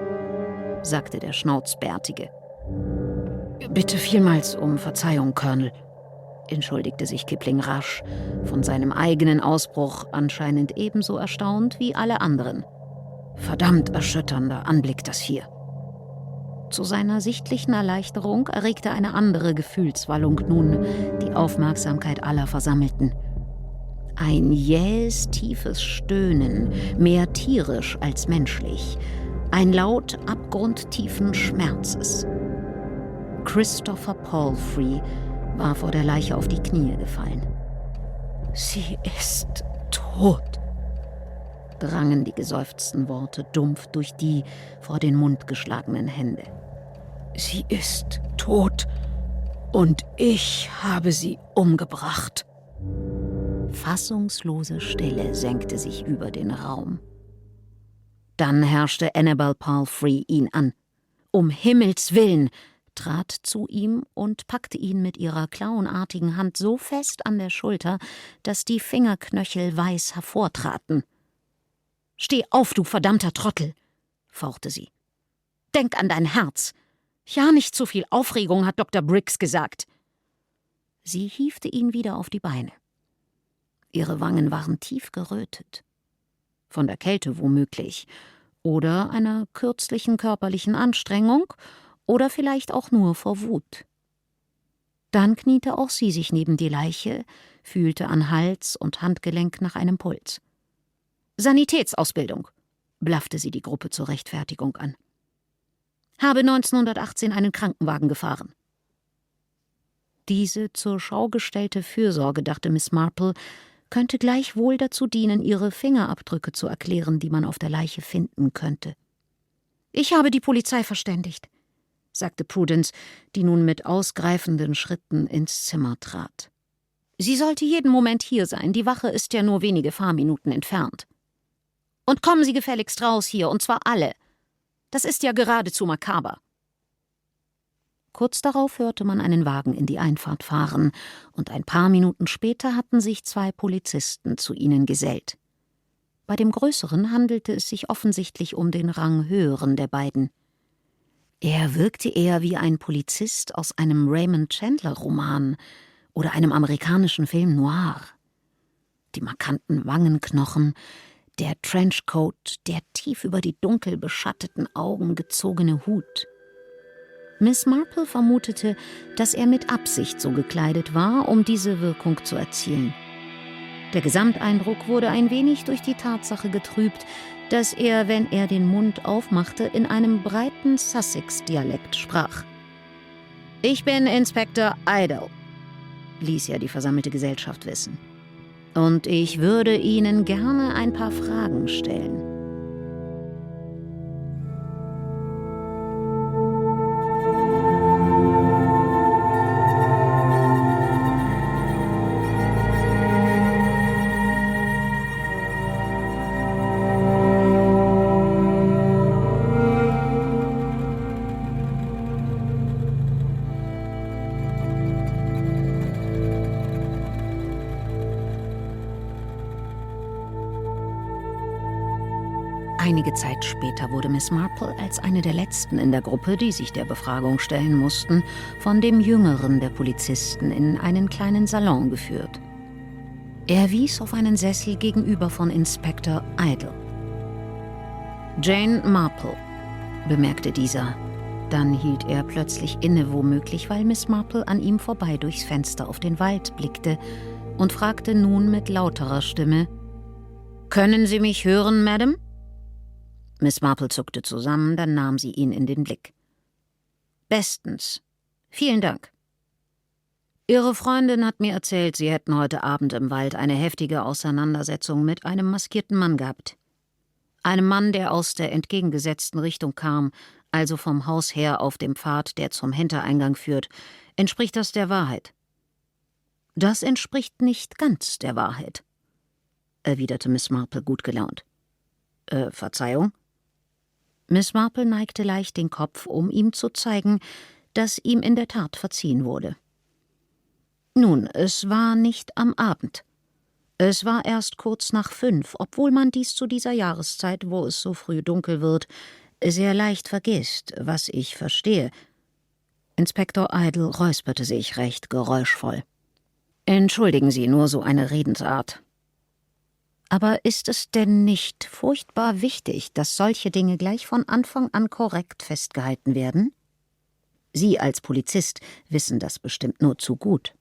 sagte der Schnauzbärtige. »Bitte vielmals um Verzeihung, Colonel«, entschuldigte sich Kipling rasch, von seinem eigenen Ausbruch anscheinend ebenso erstaunt wie alle anderen. »Verdammt erschütternder Anblick das hier.« Zu seiner sichtlichen Erleichterung erregte eine andere Gefühlswallung nun die Aufmerksamkeit aller Versammelten. Ein jähes, tiefes Stöhnen, mehr tierisch als menschlich, ein Laut abgrundtiefen Schmerzes. Christopher Palfrey war vor der Leiche auf die Knie gefallen. »Sie ist tot«, drangen die geseufzten Worte dumpf durch die vor den Mund geschlagenen Hände. »Sie ist tot und ich habe sie umgebracht.« Fassungslose Stille senkte sich über den Raum. Dann herrschte Annabel Palfrey ihn an. »Um Himmels Willen«, trat zu ihm und packte ihn mit ihrer klauenartigen Hand so fest an der Schulter, dass die Fingerknöchel weiß hervortraten. »Steh auf, du verdammter Trottel«, fauchte sie. »Denk an dein Herz. Ja, nicht zu viel Aufregung, hat Dr. Briggs gesagt.« Sie hiefte ihn wieder auf die Beine. Ihre Wangen waren tief gerötet. Von der Kälte womöglich, oder einer kürzlichen körperlichen Anstrengung, oder vielleicht auch nur vor Wut. Dann kniete auch sie sich neben die Leiche, fühlte an Hals und Handgelenk nach einem Puls. »Sanitätsausbildung«, blaffte sie die Gruppe zur Rechtfertigung an. »Habe 1918 einen Krankenwagen gefahren.« Diese zur Schau gestellte Fürsorge, dachte Miss Marple, könnte gleichwohl dazu dienen, ihre Fingerabdrücke zu erklären, die man auf der Leiche finden könnte. »Ich habe die Polizei verständigt«, sagte Prudence, die nun mit ausgreifenden Schritten ins Zimmer trat. »Sie sollte jeden Moment hier sein, die Wache ist ja nur wenige Fahrminuten entfernt. Und kommen Sie gefälligst raus hier, und zwar alle. Das ist ja geradezu makaber.« Kurz darauf hörte man einen Wagen in die Einfahrt fahren, und ein paar Minuten später hatten sich 2 Polizisten zu ihnen gesellt. Bei dem Größeren handelte es sich offensichtlich um den Ranghöheren der beiden. Er wirkte eher wie ein Polizist aus einem Raymond Chandler-Roman oder einem amerikanischen Film noir. Die markanten Wangenknochen, der Trenchcoat, der tief über die dunkel beschatteten Augen gezogene Hut. Miss Marple vermutete, dass er mit Absicht so gekleidet war, um diese Wirkung zu erzielen. Der Gesamteindruck wurde ein wenig durch die Tatsache getrübt, dass er, wenn er den Mund aufmachte, in einem breiten Sussex-Dialekt sprach. »Ich bin Inspektor Idle«, ließ er die versammelte Gesellschaft wissen. »Und ich würde Ihnen gerne ein paar Fragen stellen.« Einige Zeit später wurde Miss Marple als eine der letzten in der Gruppe, die sich der Befragung stellen mussten, von dem jüngeren der Polizisten in einen kleinen Salon geführt. Er wies auf einen Sessel gegenüber von Inspektor Idle. »Jane Marple«, bemerkte dieser. Dann hielt er plötzlich inne, womöglich, weil Miss Marple an ihm vorbei durchs Fenster auf den Wald blickte und fragte nun mit lauterer Stimme: »Können Sie mich hören, Madame?« Miss Marple zuckte zusammen, dann nahm sie ihn in den Blick. »Bestens. Vielen Dank. Ihre Freundin hat mir erzählt, Sie hätten heute Abend im Wald eine heftige Auseinandersetzung mit einem maskierten Mann gehabt. Einem Mann, der aus der entgegengesetzten Richtung kam, also vom Haus her auf dem Pfad, der zum Hintereingang führt. Entspricht das der Wahrheit?« »Das entspricht nicht ganz der Wahrheit«, erwiderte Miss Marple gut gelaunt. Verzeihung?« Miss Marple neigte leicht den Kopf, um ihm zu zeigen, dass ihm in der Tat verziehen wurde. »Nun, es war nicht am Abend. Es war erst kurz nach 5, obwohl man dies zu dieser Jahreszeit, wo es so früh dunkel wird, sehr leicht vergisst, was ich verstehe.« Inspektor Idle räusperte sich recht geräuschvoll. »Entschuldigen Sie nur so eine Redensart. Aber ist es denn nicht furchtbar wichtig, dass solche Dinge gleich von Anfang an korrekt festgehalten werden? Sie als Polizist wissen das bestimmt nur zu gut.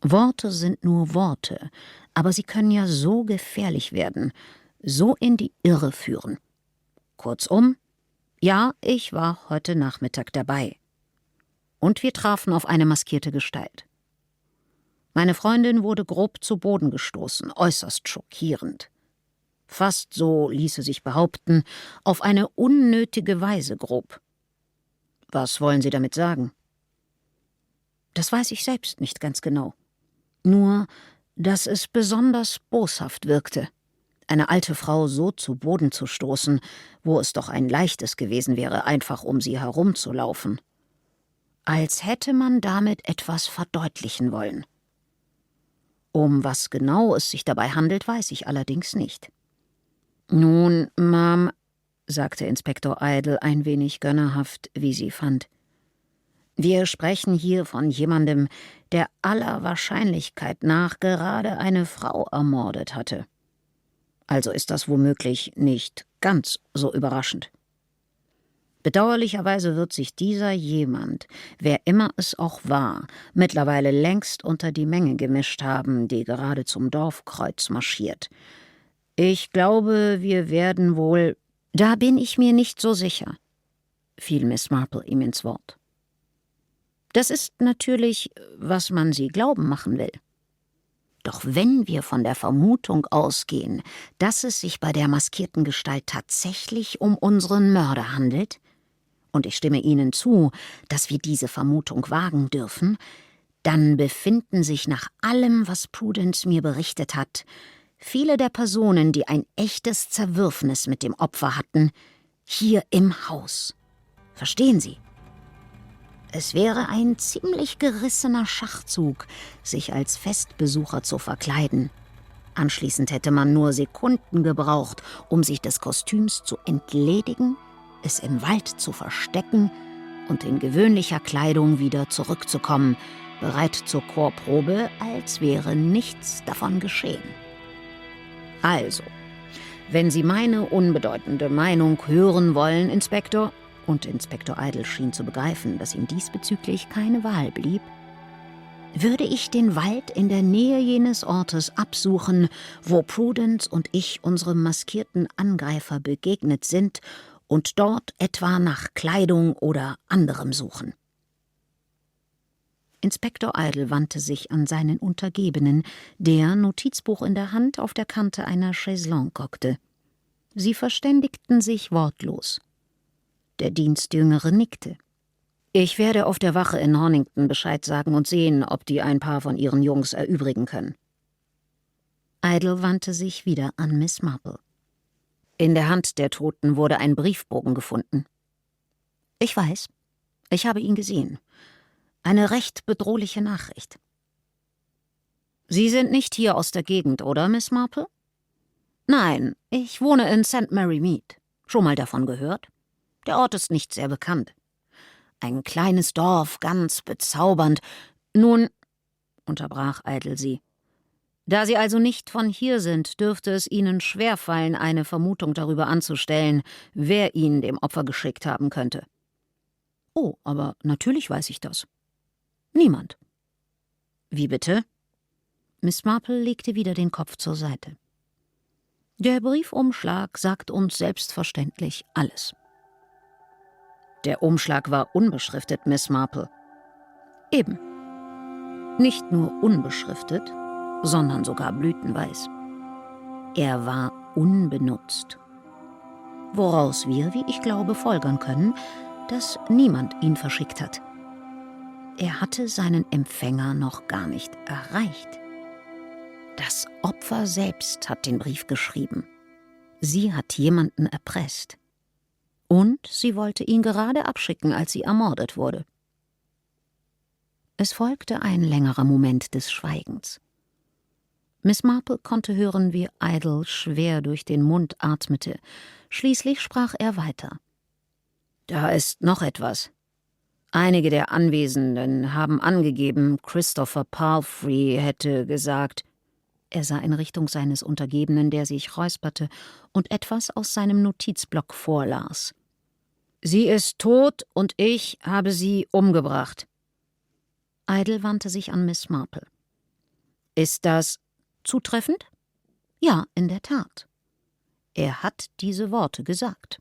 Worte sind nur Worte, aber sie können ja so gefährlich werden, so in die Irre führen. Kurzum, ja, ich war heute Nachmittag dabei. Und wir trafen auf eine maskierte Gestalt. Meine Freundin wurde grob zu Boden gestoßen, äußerst schockierend. Fast, so ließe sich behaupten, auf eine unnötige Weise grob. Was wollen Sie damit sagen? Das weiß ich selbst nicht ganz genau. Nur, dass es besonders boshaft wirkte, eine alte Frau so zu Boden zu stoßen, wo es doch ein leichtes gewesen wäre, einfach um sie herumzulaufen. Als hätte man damit etwas verdeutlichen wollen. Um was genau es sich dabei handelt, weiß ich allerdings nicht. »Nun, Ma'am«, sagte Inspektor Idle ein wenig gönnerhaft, wie sie fand, »wir sprechen hier von jemandem, der aller Wahrscheinlichkeit nach gerade eine Frau ermordet hatte. Also ist das womöglich nicht ganz so überraschend. Bedauerlicherweise wird sich dieser jemand, wer immer es auch war, mittlerweile längst unter die Menge gemischt haben, die gerade zum Dorfkreuz marschiert. Ich glaube, wir werden wohl...« »Da bin ich mir nicht so sicher«, fiel Miss Marple ihm ins Wort. »Das ist natürlich, was man sie glauben machen will. Doch wenn wir von der Vermutung ausgehen, dass es sich bei der maskierten Gestalt tatsächlich um unseren Mörder handelt, und ich stimme Ihnen zu, dass wir diese Vermutung wagen dürfen, dann befinden sich nach allem, was Prudence mir berichtet hat, viele der Personen, die ein echtes Zerwürfnis mit dem Opfer hatten, hier im Haus. Verstehen Sie? Es wäre ein ziemlich gerissener Schachzug, sich als Festbesucher zu verkleiden. Anschließend hätte man nur Sekunden gebraucht, um sich des Kostüms zu entledigen, es im Wald zu verstecken und in gewöhnlicher Kleidung wieder zurückzukommen, bereit zur Chorprobe, als wäre nichts davon geschehen. Also, wenn Sie meine unbedeutende Meinung hören wollen, Inspektor, und Inspektor Idle schien zu begreifen, dass ihm diesbezüglich keine Wahl blieb, würde ich den Wald in der Nähe jenes Ortes absuchen, wo Prudence und ich unserem maskierten Angreifer begegnet sind, und dort etwa nach Kleidung oder anderem suchen. Inspektor Idle wandte sich an seinen Untergebenen, der, Notizbuch in der Hand, auf der Kante einer Chaiselongue hockte. Sie verständigten sich wortlos. Der Dienstjüngere nickte. »Ich werde auf der Wache in Hornington Bescheid sagen und sehen, ob die ein paar von ihren Jungs erübrigen können.« Idle wandte sich wieder an Miss Marple. »In der Hand der Toten wurde ein Briefbogen gefunden.« »Ich weiß. Ich habe ihn gesehen. Eine recht bedrohliche Nachricht.« »Sie sind nicht hier aus der Gegend, oder, Miss Marple?« »Nein, ich wohne in St. Mary Mead. Schon mal davon gehört? Der Ort ist nicht sehr bekannt. Ein kleines Dorf, ganz bezaubernd. Nun«, unterbrach Idle sie, »da Sie also nicht von hier sind, dürfte es Ihnen schwerfallen, eine Vermutung darüber anzustellen, wer ihn dem Opfer geschickt haben könnte.« »Oh, aber natürlich weiß ich das.« »Niemand.« »Wie bitte?« Miss Marple legte wieder den Kopf zur Seite. »Der Briefumschlag sagt uns selbstverständlich alles.« »Der Umschlag war unbeschriftet, Miss Marple.« »Eben. Nicht nur unbeschriftet, sondern sogar blütenweiß. Er war unbenutzt. Woraus wir, wie ich glaube, folgern können, dass niemand ihn verschickt hat. Er hatte seinen Empfänger noch gar nicht erreicht. Das Opfer selbst hat den Brief geschrieben. Sie hat jemanden erpresst. Und sie wollte ihn gerade abschicken, als sie ermordet wurde.« Es folgte ein längerer Moment des Schweigens. Miss Marple konnte hören, wie Idle schwer durch den Mund atmete. Schließlich sprach er weiter. »Da ist noch etwas. Einige der Anwesenden haben angegeben, Christopher Palfrey hätte gesagt.« Er sah in Richtung seines Untergebenen, der sich räusperte und etwas aus seinem Notizblock vorlas. »Sie ist tot und ich habe sie umgebracht.« Idle wandte sich an Miss Marple. »Ist das zutreffend?« »Ja, in der Tat. Er hat diese Worte gesagt.«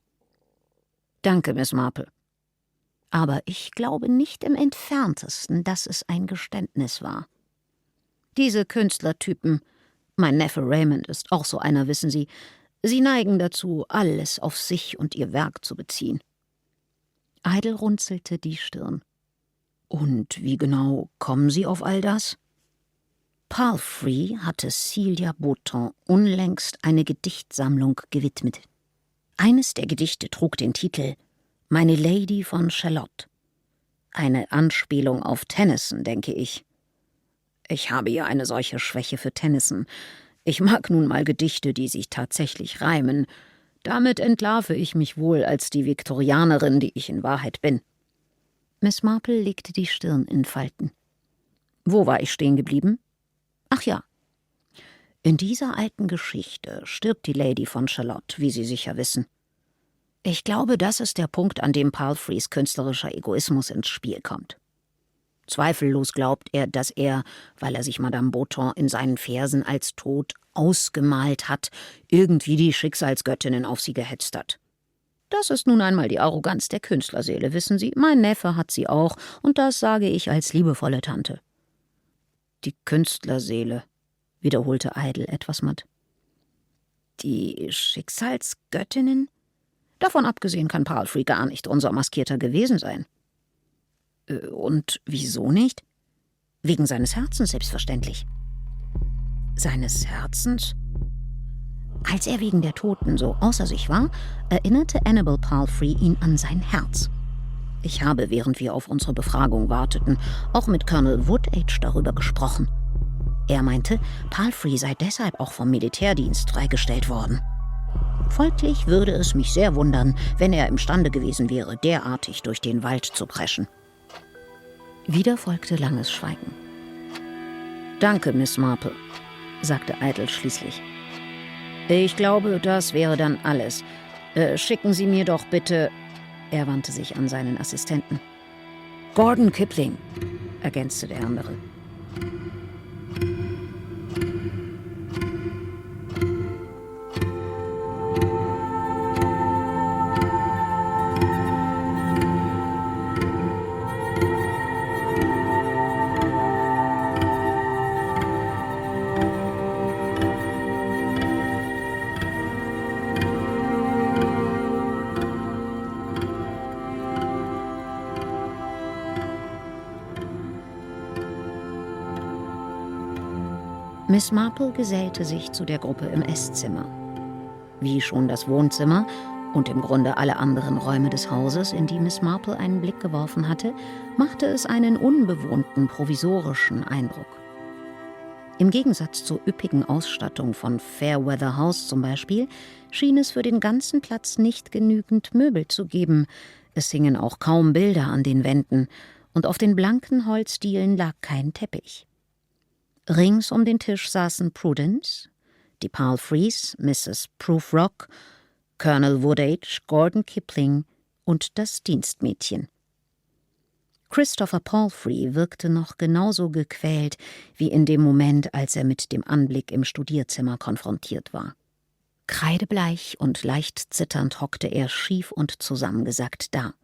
»Danke, Miss Marple. Aber ich glaube nicht im Entferntesten, dass es ein Geständnis war. Diese Künstlertypen, mein Neffe Raymond ist auch so einer, wissen Sie, sie neigen dazu, alles auf sich und ihr Werk zu beziehen.« Idle runzelte die Stirn. »Und wie genau kommen Sie auf all das?« Palfrey hatte Celia Beauton unlängst eine Gedichtsammlung gewidmet. Eines der Gedichte trug den Titel »Meine Lady von Shalott«. Eine Anspielung auf Tennyson, denke ich. Ich habe ja eine solche Schwäche für Tennyson. Ich mag nun mal Gedichte, die sich tatsächlich reimen. Damit entlarve ich mich wohl als die Viktorianerin, die ich in Wahrheit bin.« Miss Marple legte die Stirn in Falten. »Wo war ich stehen geblieben?« »Ach ja. In dieser alten Geschichte stirbt die Lady von Shalott, wie Sie sicher wissen. Ich glaube, das ist der Punkt, an dem Palfreys künstlerischer Egoismus ins Spiel kommt. Zweifellos glaubt er, dass er, weil er sich Madame Beauton in seinen Versen als tot ausgemalt hat, irgendwie die Schicksalsgöttinnen auf sie gehetzt hat. Das ist nun einmal die Arroganz der Künstlerseele, wissen Sie. Mein Neffe hat sie auch, und das sage ich als liebevolle Tante.« »Die Künstlerseele«, wiederholte Idle etwas matt. »Die Schicksalsgöttinnen? Davon abgesehen kann Palfrey gar nicht unser Maskierter gewesen sein.« »Und wieso nicht?« »Wegen seines Herzens, selbstverständlich.« »Seines Herzens?« Als er wegen der Toten so außer sich war, erinnerte Annabel Palfrey ihn an sein Herz. Ich habe, während wir auf unsere Befragung warteten, auch mit Colonel Woodage darüber gesprochen. Er meinte, Palfrey sei deshalb auch vom Militärdienst freigestellt worden. Folglich würde es mich sehr wundern, wenn er imstande gewesen wäre, derartig durch den Wald zu preschen. Wieder folgte langes Schweigen. »Danke, Miss Marple«, sagte Idle schließlich. »Ich glaube, das wäre dann alles. Schicken Sie mir doch bitte...« Er wandte sich an seinen Assistenten. »Gordon Kipling«, ergänzte der andere. Miss Marple gesellte sich zu der Gruppe im Esszimmer. Wie schon das Wohnzimmer und im Grunde alle anderen Räume des Hauses, in die Miss Marple einen Blick geworfen hatte, machte es einen unbewohnten, provisorischen Eindruck. Im Gegensatz zur üppigen Ausstattung von Fairweather House zum Beispiel, schien es für den ganzen Platz nicht genügend Möbel zu geben. Es hingen auch kaum Bilder an den Wänden, und auf den blanken Holzdielen lag kein Teppich. Rings um den Tisch saßen Prudence, die Palfreys, Mrs. Prufrock, Colonel Woodage, Gordon Kipling und das Dienstmädchen. Christopher Palfrey wirkte noch genauso gequält wie in dem Moment, als er mit dem Anblick im Studierzimmer konfrontiert war. Kreidebleich und leicht zitternd hockte er schief und zusammengesackt da.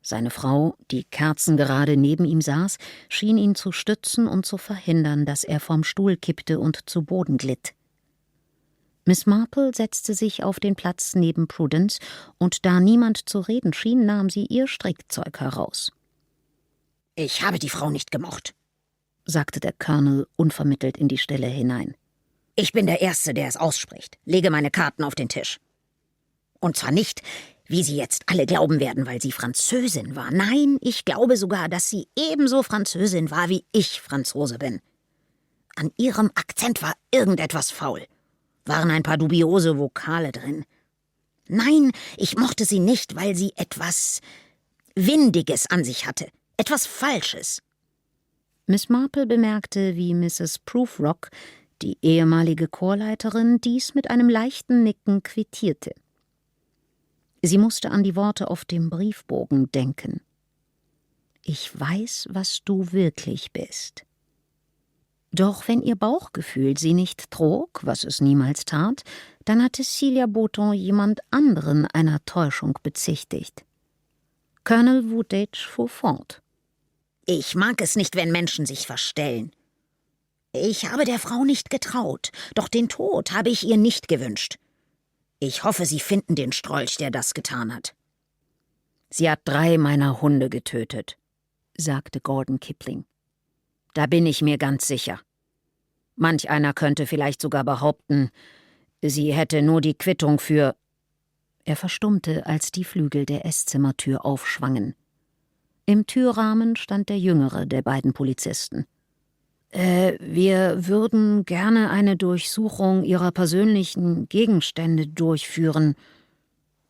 Seine Frau, die kerzengerade neben ihm saß, schien ihn zu stützen und zu verhindern, dass er vom Stuhl kippte und zu Boden glitt. Miss Marple setzte sich auf den Platz neben Prudence, und da niemand zu reden schien, nahm sie ihr Strickzeug heraus. »Ich habe die Frau nicht gemocht«, sagte der Colonel unvermittelt in die Stille hinein. »Ich bin der Erste, der es ausspricht. Lege meine Karten auf den Tisch. Und zwar nicht, wie Sie jetzt alle glauben werden, weil sie Französin war. Nein, ich glaube sogar, dass sie ebenso Französin war, wie ich Franzose bin. An ihrem Akzent war irgendetwas faul. Waren ein paar dubiose Vokale drin. Nein, ich mochte sie nicht, weil sie etwas Windiges an sich hatte. Etwas Falsches.« Miss Marple bemerkte, wie Mrs. Prufrock, die ehemalige Chorleiterin, dies mit einem leichten Nicken quittierte. Sie musste an die Worte auf dem Briefbogen denken. »Ich weiß, was du wirklich bist.« Doch wenn ihr Bauchgefühl sie nicht trug, was es niemals tat, dann hatte Celia Botton jemand anderen einer Täuschung bezichtigt. Colonel Woodage fuhr fort. »Ich mag es nicht, wenn Menschen sich verstellen. Ich habe der Frau nicht getraut, doch den Tod habe ich ihr nicht gewünscht. Ich hoffe, Sie finden den Strolch, der das getan hat.« »Sie hat 3 meiner Hunde getötet«, sagte Gordon Kipling. »Da bin ich mir ganz sicher. Manch einer könnte vielleicht sogar behaupten, sie hätte nur die Quittung für...« Er verstummte, als die Flügel der Esszimmertür aufschwangen. Im Türrahmen stand der jüngere der beiden Polizisten. Wir würden gerne eine Durchsuchung Ihrer persönlichen Gegenstände durchführen«,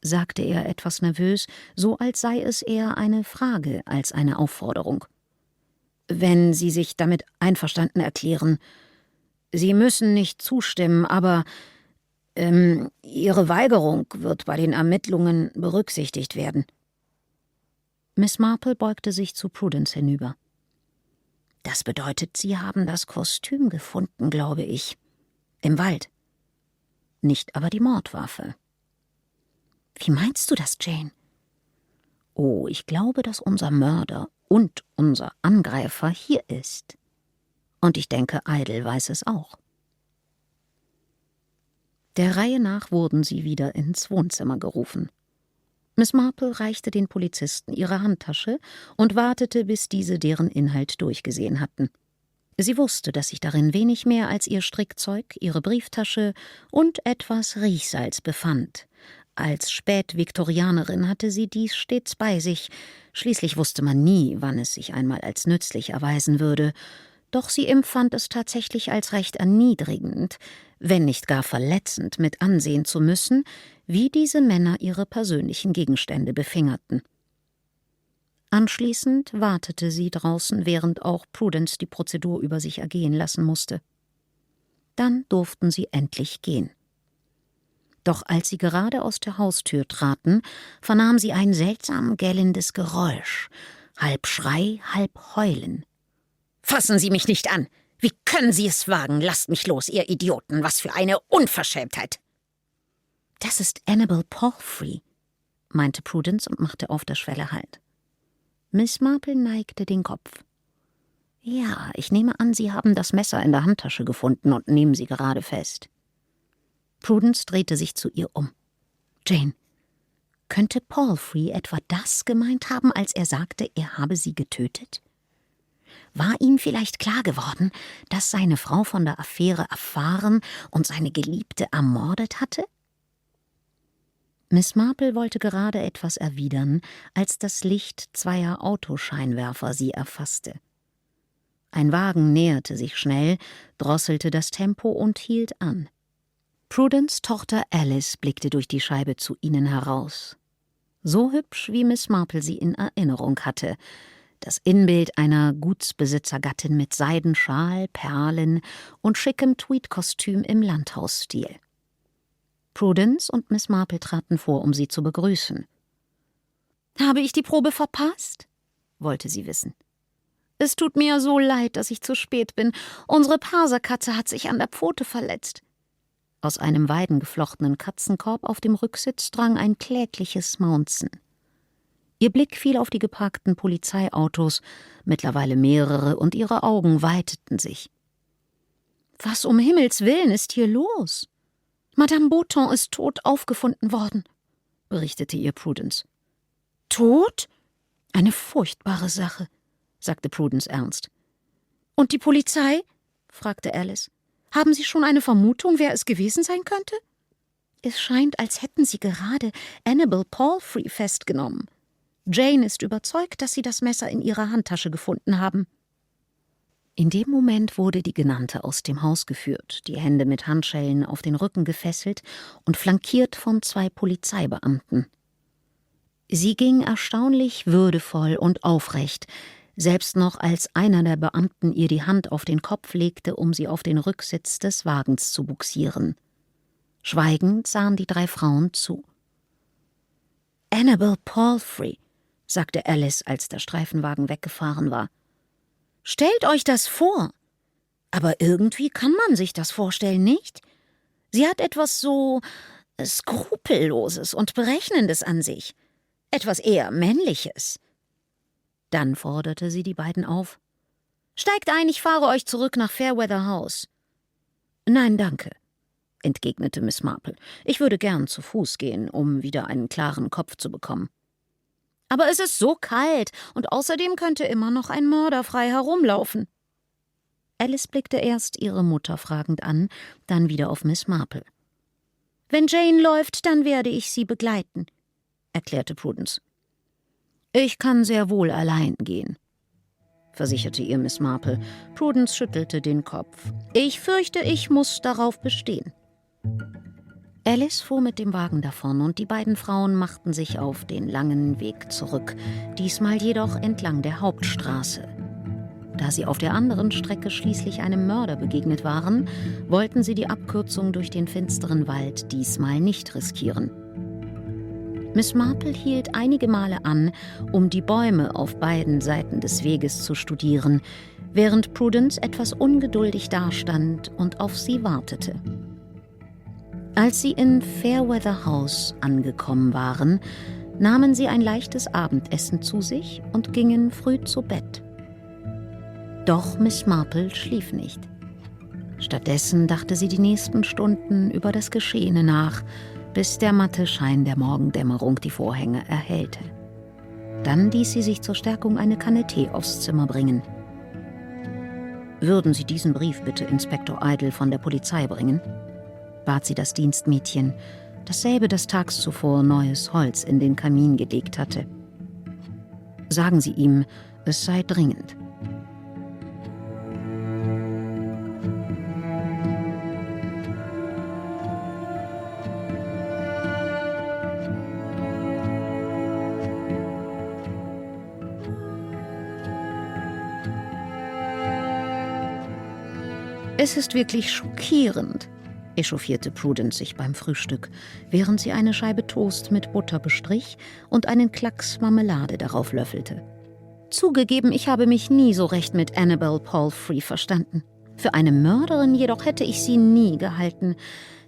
sagte er etwas nervös, so als sei es eher eine Frage als eine Aufforderung. »Wenn Sie sich damit einverstanden erklären. Sie müssen nicht zustimmen, aber Ihre Weigerung wird bei den Ermittlungen berücksichtigt werden.« Miss Marple beugte sich zu Prudence hinüber. »Das bedeutet, Sie haben das Kostüm gefunden, glaube ich. Im Wald. Nicht aber die Mordwaffe.« »Wie meinst du das, Jane?« »Oh, ich glaube, dass unser Mörder und unser Angreifer hier ist. Und ich denke, Idle weiß es auch.« Der Reihe nach wurden sie wieder ins Wohnzimmer gerufen. Miss Marple reichte den Polizisten ihre Handtasche und wartete, bis diese deren Inhalt durchgesehen hatten. Sie wusste, dass sich darin wenig mehr als ihr Strickzeug, ihre Brieftasche und etwas Riechsalz befand. Als Spätviktorianerin hatte sie dies stets bei sich. Schließlich wusste man nie, wann es sich einmal als nützlich erweisen würde. Doch sie empfand es tatsächlich als recht erniedrigend, wenn nicht gar verletzend, mit ansehen zu müssen, wie diese Männer ihre persönlichen Gegenstände befingerten. Anschließend wartete sie draußen, während auch Prudence die Prozedur über sich ergehen lassen musste. Dann durften sie endlich gehen. Doch als sie gerade aus der Haustür traten, vernahm sie ein seltsam gellendes Geräusch, halb Schrei, halb Heulen. »Fassen Sie mich nicht an! Wie können Sie es wagen? Lasst mich los, ihr Idioten! Was für eine Unverschämtheit!« »Das ist Annabel Palfrey«, meinte Prudence und machte auf der Schwelle Halt. Miss Marple neigte den Kopf. »Ja, ich nehme an, Sie haben das Messer in der Handtasche gefunden und nehmen Sie gerade fest.« Prudence drehte sich zu ihr um. »Jane, könnte Palfrey etwa das gemeint haben, als er sagte, er habe sie getötet? War ihm vielleicht klar geworden, dass seine Frau von der Affäre erfahren und seine Geliebte ermordet hatte?« Miss Marple wollte gerade etwas erwidern, als das Licht zweier Autoscheinwerfer sie erfasste. Ein Wagen näherte sich schnell, drosselte das Tempo und hielt an. Prudence Tochter Alice blickte durch die Scheibe zu ihnen heraus. So hübsch, wie Miss Marple sie in Erinnerung hatte. Das Inbild einer Gutsbesitzergattin mit Seidenschal, Perlen und schickem Tweedkostüm im Landhausstil. Prudence und Miss Marple traten vor, um sie zu begrüßen. »Habe ich die Probe verpasst?« wollte sie wissen. »Es tut mir so leid, dass ich zu spät bin. Unsere Parserkatze hat sich an der Pfote verletzt.« Aus einem weidengeflochtenen Katzenkorb auf dem Rücksitz drang ein klägliches Maunzen. Ihr Blick fiel auf die geparkten Polizeiautos, mittlerweile mehrere, und ihre Augen weiteten sich. »Was um Himmels Willen ist hier los?« »Madame Beauton ist tot aufgefunden worden«, berichtete ihr Prudence. »Tot? Eine furchtbare Sache«, sagte Prudence ernst. »Und die Polizei?« fragte Alice. »Haben Sie schon eine Vermutung, wer es gewesen sein könnte?« »Es scheint, als hätten Sie gerade Annabel Palfrey festgenommen. Jane ist überzeugt, dass Sie das Messer in ihrer Handtasche gefunden haben.« In dem Moment wurde die Genannte aus dem Haus geführt, die Hände mit Handschellen auf den Rücken gefesselt und flankiert von 2 Polizeibeamten. Sie ging erstaunlich würdevoll und aufrecht, selbst noch als einer der Beamten ihr die Hand auf den Kopf legte, um sie auf den Rücksitz des Wagens zu bugsieren. Schweigend sahen die 3 Frauen zu. »Annabel Palfrey«, sagte Alice, als der Streifenwagen weggefahren war. »Stellt euch das vor! Aber irgendwie kann man sich das vorstellen, nicht? Sie hat etwas so Skrupelloses und Berechnendes an sich. Etwas eher Männliches.« Dann forderte sie die beiden auf. »Steigt ein, ich fahre euch zurück nach Fairweather House.« »Nein, danke«, entgegnete Miss Marple. »Ich würde gern zu Fuß gehen, um wieder einen klaren Kopf zu bekommen.« »Aber es ist so kalt, und außerdem könnte immer noch ein Mörder frei herumlaufen.« Alice blickte erst ihre Mutter fragend an, dann wieder auf Miss Marple. »Wenn Jane läuft, dann werde ich sie begleiten«, erklärte Prudence. »Ich kann sehr wohl allein gehen«, versicherte ihr Miss Marple. Prudence schüttelte den Kopf. »Ich fürchte, ich muss darauf bestehen.« Alice fuhr mit dem Wagen davon, und die beiden Frauen machten sich auf den langen Weg zurück, diesmal jedoch entlang der Hauptstraße. Da sie auf der anderen Strecke schließlich einem Mörder begegnet waren, wollten sie die Abkürzung durch den finsteren Wald diesmal nicht riskieren. Miss Marple hielt einige Male an, um die Bäume auf beiden Seiten des Weges zu studieren, während Prudence etwas ungeduldig dastand und auf sie wartete. Als sie in Fairweather House angekommen waren, nahmen sie ein leichtes Abendessen zu sich und gingen früh zu Bett. Doch Miss Marple schlief nicht. Stattdessen dachte sie die nächsten Stunden über das Geschehene nach, bis der matte Schein der Morgendämmerung die Vorhänge erhellte. Dann ließ sie sich zur Stärkung eine Kanne Tee aufs Zimmer bringen. »Würden Sie diesen Brief bitte Inspektor Idle von der Polizei bringen?« bat sie das Dienstmädchen, dasselbe das tags zuvor neues Holz in den Kamin gelegt hatte. »Sagen Sie ihm, es sei dringend.« »Es ist wirklich schockierend«, echauffierte Prudence sich beim Frühstück, während sie eine Scheibe Toast mit Butter bestrich und einen Klacks Marmelade darauf löffelte. Zugegeben, ich habe mich nie so recht mit Annabel Palfrey verstanden. Für eine Mörderin jedoch hätte ich sie nie gehalten.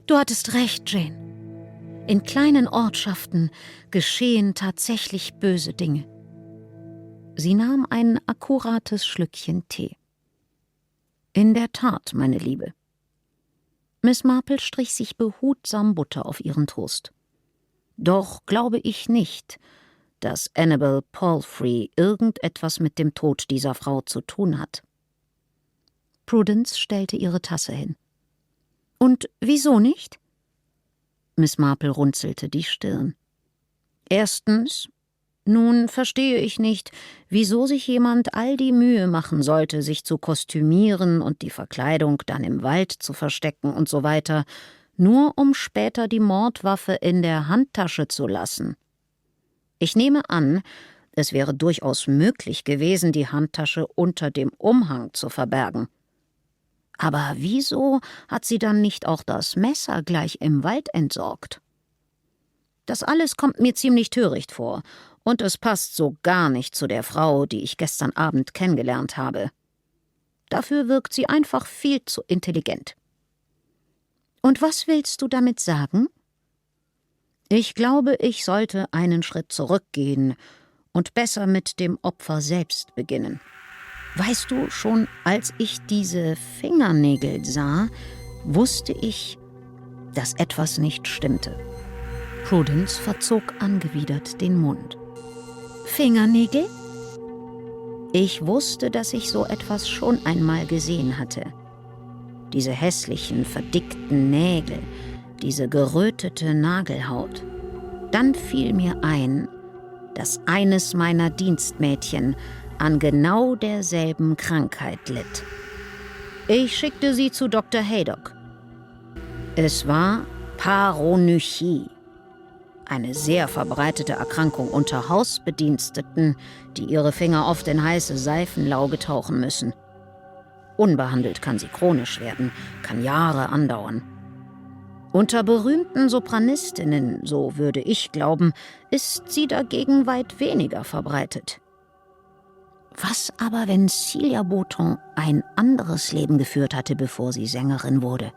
Du hattest recht, Jane. In kleinen Ortschaften geschehen tatsächlich böse Dinge. Sie nahm ein akkurates Schlückchen Tee. In der Tat, meine Liebe. Miss Marple strich sich behutsam Butter auf ihren Toast. Doch glaube ich nicht, dass Annabel Palfrey irgendetwas mit dem Tod dieser Frau zu tun hat. Prudence stellte ihre Tasse hin. Und wieso nicht? Miss Marple runzelte die Stirn. Erstens, nun verstehe ich nicht, wieso sich jemand all die Mühe machen sollte, sich zu kostümieren und die Verkleidung dann im Wald zu verstecken und so weiter, nur um später die Mordwaffe in der Handtasche zu lassen. Ich nehme an, es wäre durchaus möglich gewesen, die Handtasche unter dem Umhang zu verbergen. Aber wieso hat sie dann nicht auch das Messer gleich im Wald entsorgt? Das alles kommt mir ziemlich töricht vor, und es passt so gar nicht zu der Frau, die ich gestern Abend kennengelernt habe. Dafür wirkt sie einfach viel zu intelligent. Und was willst du damit sagen? Ich glaube, ich sollte einen Schritt zurückgehen und besser mit dem Opfer selbst beginnen. Weißt du, schon als ich diese Fingernägel sah, wusste ich, dass etwas nicht stimmte. Prudence verzog angewidert den Mund. Fingernägel? Ich wusste, dass ich so etwas schon einmal gesehen hatte. Diese hässlichen, verdickten Nägel, diese gerötete Nagelhaut. Dann fiel mir ein, dass eines meiner Dienstmädchen an genau derselben Krankheit litt. Ich schickte sie zu Dr. Haydock. Es war Paronychie, eine sehr verbreitete Erkrankung unter Hausbediensteten, die ihre Finger oft in heiße Seifenlauge tauchen müssen. Unbehandelt kann sie chronisch werden, kann Jahre andauern. Unter berühmten Sopranistinnen, so würde ich glauben, ist sie dagegen weit weniger verbreitet. Was aber, wenn Celia Beauton ein anderes Leben geführt hatte, bevor sie Sängerin wurde?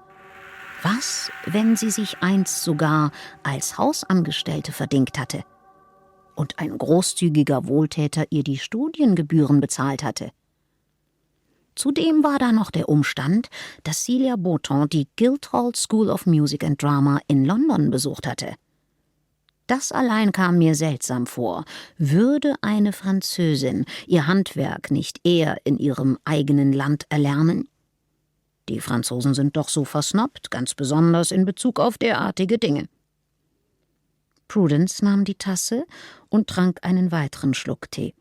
Was, wenn sie sich einst sogar als Hausangestellte verdingt hatte und ein großzügiger Wohltäter ihr die Studiengebühren bezahlt hatte? Zudem war da noch der Umstand, dass Celia Beauton die Guildhall School of Music and Drama in London besucht hatte. Das allein kam mir seltsam vor. Würde eine Französin ihr Handwerk nicht eher in ihrem eigenen Land erlernen? Die Franzosen sind doch so versnobbt, ganz besonders in Bezug auf derartige Dinge. Prudence nahm die Tasse und trank einen weiteren Schluck Tee.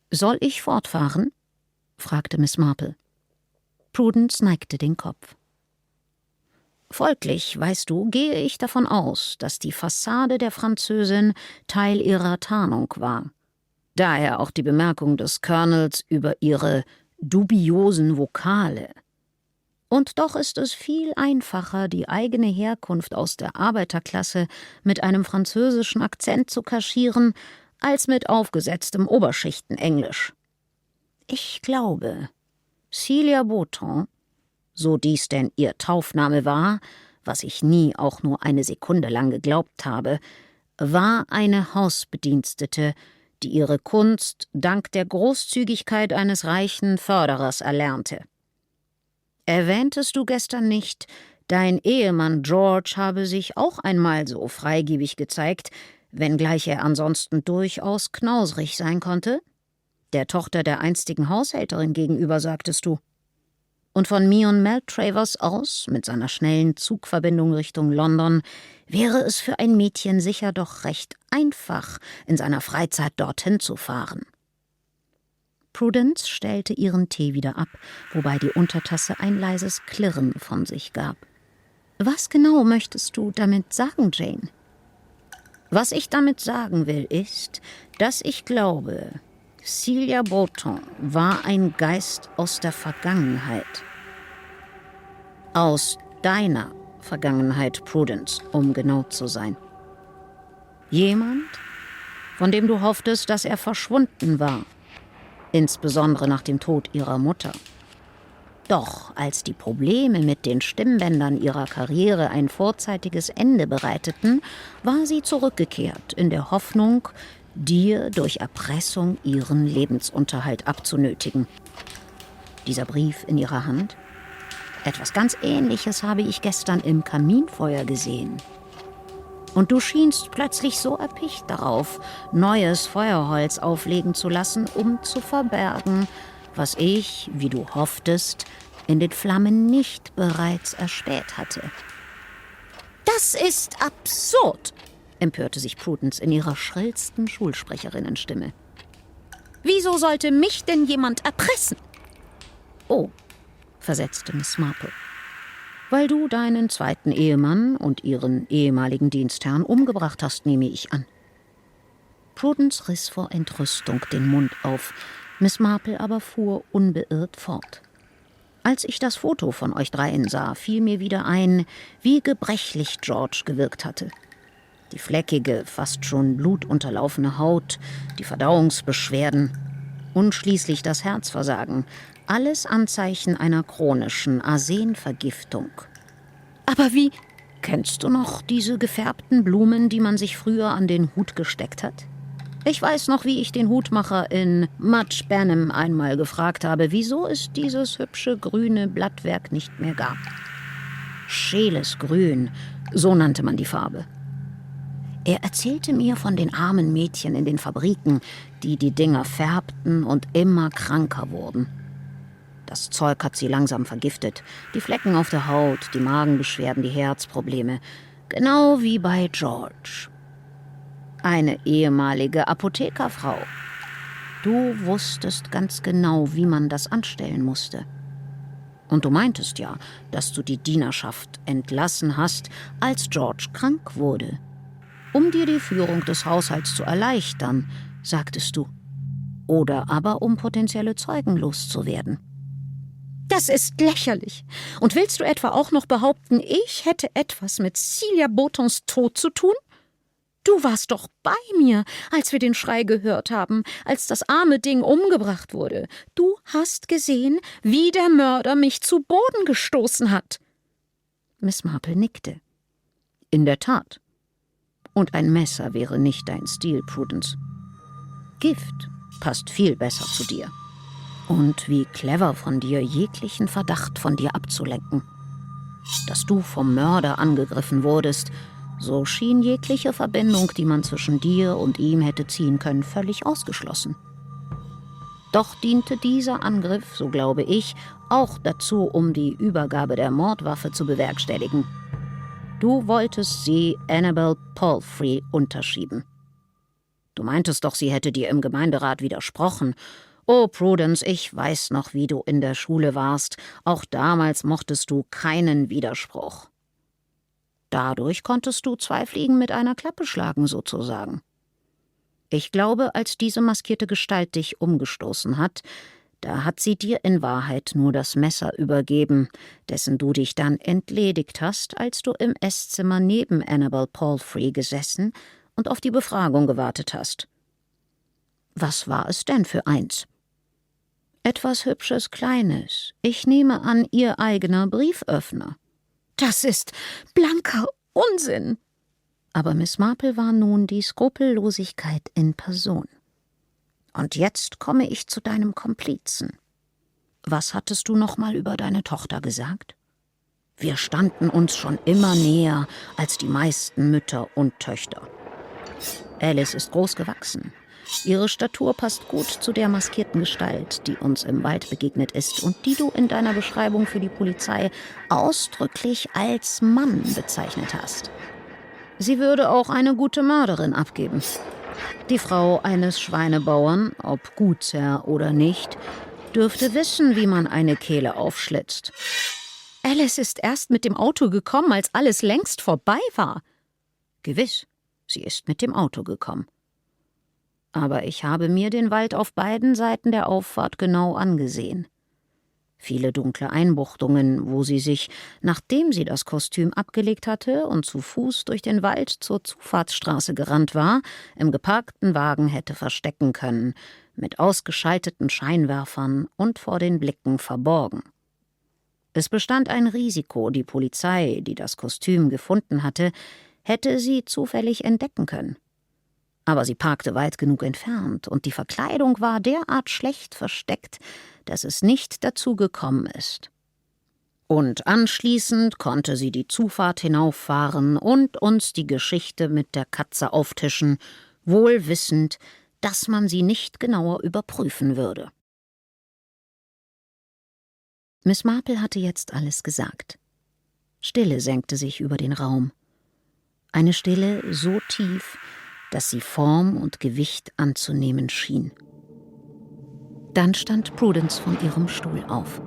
»Soll ich fortfahren?« fragte Miss Marple. Prudence neigte den Kopf. Folglich, weißt du, gehe ich davon aus, dass die Fassade der Französin Teil ihrer Tarnung war. Daher auch die Bemerkung des Colonels über ihre dubiosen Vokale. Und doch ist es viel einfacher, die eigene Herkunft aus der Arbeiterklasse mit einem französischen Akzent zu kaschieren, als mit aufgesetztem Oberschichtenenglisch. Ich glaube, Celia Beauton, so dies denn ihr Taufname war, was ich nie auch nur eine Sekunde lang geglaubt habe, war eine Hausbedienstete, die ihre Kunst dank der Großzügigkeit eines reichen Förderers erlernte. Erwähntest du gestern nicht, dein Ehemann George habe sich auch einmal so freigebig gezeigt, wenngleich er ansonsten durchaus knausrig sein konnte? Der Tochter der einstigen Haushälterin gegenüber, sagtest du. Und von Meon Maltravers aus, mit seiner schnellen Zugverbindung Richtung London, wäre es für ein Mädchen sicher doch recht einfach, in seiner Freizeit dorthin zu fahren. Prudence stellte ihren Tee wieder ab, wobei die Untertasse ein leises Klirren von sich gab. Was genau möchtest du damit sagen, Jane? Was ich damit sagen will, ist, dass ich glaube, Celia Beauton war ein Geist aus der Vergangenheit. Aus deiner Vergangenheit Prudence, um genau zu sein. Jemand, von dem du hofftest, dass er verschwunden war, insbesondere nach dem Tod ihrer Mutter. Doch als die Probleme mit den Stimmbändern ihrer Karriere ein vorzeitiges Ende bereiteten, war sie zurückgekehrt in der Hoffnung, dir durch Erpressung ihren Lebensunterhalt abzunötigen. Dieser Brief in ihrer Hand? Etwas ganz Ähnliches habe ich gestern im Kaminfeuer gesehen. Und du schienst plötzlich so erpicht darauf, neues Feuerholz auflegen zu lassen, um zu verbergen, was ich, wie du hofftest, in den Flammen nicht bereits erspäht hatte. »Das ist absurd«, empörte sich Prudence in ihrer schrillsten Schulsprecherinnenstimme. »Wieso sollte mich denn jemand erpressen?« »Oh«, versetzte Miss Marple, »weil du deinen zweiten Ehemann und ihren ehemaligen Dienstherrn umgebracht hast, nehme ich an.« Prudence riss vor Entrüstung den Mund auf, Miss Marple aber fuhr unbeirrt fort. »Als ich das Foto von euch dreien sah, fiel mir wieder ein, wie gebrechlich George gewirkt hatte. Die fleckige, fast schon blutunterlaufene Haut, die Verdauungsbeschwerden und schließlich das Herzversagen, alles Anzeichen einer chronischen Arsenvergiftung. Aber wie? Kennst du noch diese gefärbten Blumen, die man sich früher an den Hut gesteckt hat? Ich weiß noch, wie ich den Hutmacher in Much Benham einmal gefragt habe, wieso es dieses hübsche grüne Blattwerk nicht mehr gab. Scheeles Grün, so nannte man die Farbe. Er erzählte mir von den armen Mädchen in den Fabriken, die die Dinger färbten und immer kranker wurden. Das Zeug hat sie langsam vergiftet. Die Flecken auf der Haut, die Magenbeschwerden, die Herzprobleme. Genau wie bei George. Eine ehemalige Apothekerfrau. Du wusstest ganz genau, wie man das anstellen musste. Und du meintest ja, dass du die Dienerschaft entlassen hast, als George krank wurde. Um dir die Führung des Haushalts zu erleichtern, sagtest du. Oder aber um potenzielle Zeugen loszuwerden. Das ist lächerlich. Und willst du etwa auch noch behaupten, ich hätte etwas mit Celia Botons Tod zu tun? Du warst doch bei mir, als wir den Schrei gehört haben, als das arme Ding umgebracht wurde. Du hast gesehen, wie der Mörder mich zu Boden gestoßen hat. Miss Marple nickte. In der Tat. Und ein Messer wäre nicht dein Stil, Prudence. Gift passt viel besser zu dir. Und wie clever von dir, jeglichen Verdacht von dir abzulenken. Dass du vom Mörder angegriffen wurdest, so schien jegliche Verbindung, die man zwischen dir und ihm hätte ziehen können, völlig ausgeschlossen. Doch diente dieser Angriff, so glaube ich, auch dazu, um die Übergabe der Mordwaffe zu bewerkstelligen. Du wolltest sie Annabel Palfrey unterschieben. Du meintest doch, sie hätte dir im Gemeinderat widersprochen. Oh, Prudence, ich weiß noch, wie du in der Schule warst. Auch damals mochtest du keinen Widerspruch. Dadurch konntest du 2 Fliegen mit einer Klappe schlagen, sozusagen. Ich glaube, als diese maskierte Gestalt dich umgestoßen hat, da hat sie dir in Wahrheit nur das Messer übergeben, dessen du dich dann entledigt hast, als du im Esszimmer neben Annabel Palfrey gesessen und auf die Befragung gewartet hast. Was war es denn für eins? Etwas Hübsches Kleines. Ich nehme an, ihr eigener Brieföffner. Das ist blanker Unsinn. Aber Miss Marple war nun die Skrupellosigkeit in Person. Und jetzt komme ich zu deinem Komplizen. Was hattest du noch mal über deine Tochter gesagt? Wir standen uns schon immer näher als die meisten Mütter und Töchter. Alice ist groß gewachsen. Ihre Statur passt gut zu der maskierten Gestalt, die uns im Wald begegnet ist und die du in deiner Beschreibung für die Polizei ausdrücklich als Mann bezeichnet hast. Sie würde auch eine gute Mörderin abgeben. Die Frau eines Schweinebauern, ob Gutsherr oder nicht, dürfte wissen, wie man eine Kehle aufschlitzt. Alice ist erst mit dem Auto gekommen, als alles längst vorbei war. Gewiss, sie ist mit dem Auto gekommen. Aber ich habe mir den Wald auf beiden Seiten der Auffahrt genau angesehen. Viele dunkle Einbuchtungen, wo sie sich, nachdem sie das Kostüm abgelegt hatte und zu Fuß durch den Wald zur Zufahrtsstraße gerannt war, im geparkten Wagen hätte verstecken können, mit ausgeschalteten Scheinwerfern und vor den Blicken verborgen. Es bestand ein Risiko, die Polizei, die das Kostüm gefunden hatte, hätte sie zufällig entdecken können. Aber sie parkte weit genug entfernt, und die Verkleidung war derart schlecht versteckt, dass es nicht dazu gekommen ist. Und anschließend konnte sie die Zufahrt hinauffahren und uns die Geschichte mit der Katze auftischen, wohl wissend, dass man sie nicht genauer überprüfen würde. Miss Marple hatte jetzt alles gesagt. Stille senkte sich über den Raum. Eine Stille so tief, dass sie Form und Gewicht anzunehmen schien. Dann stand Prudence von ihrem Stuhl auf.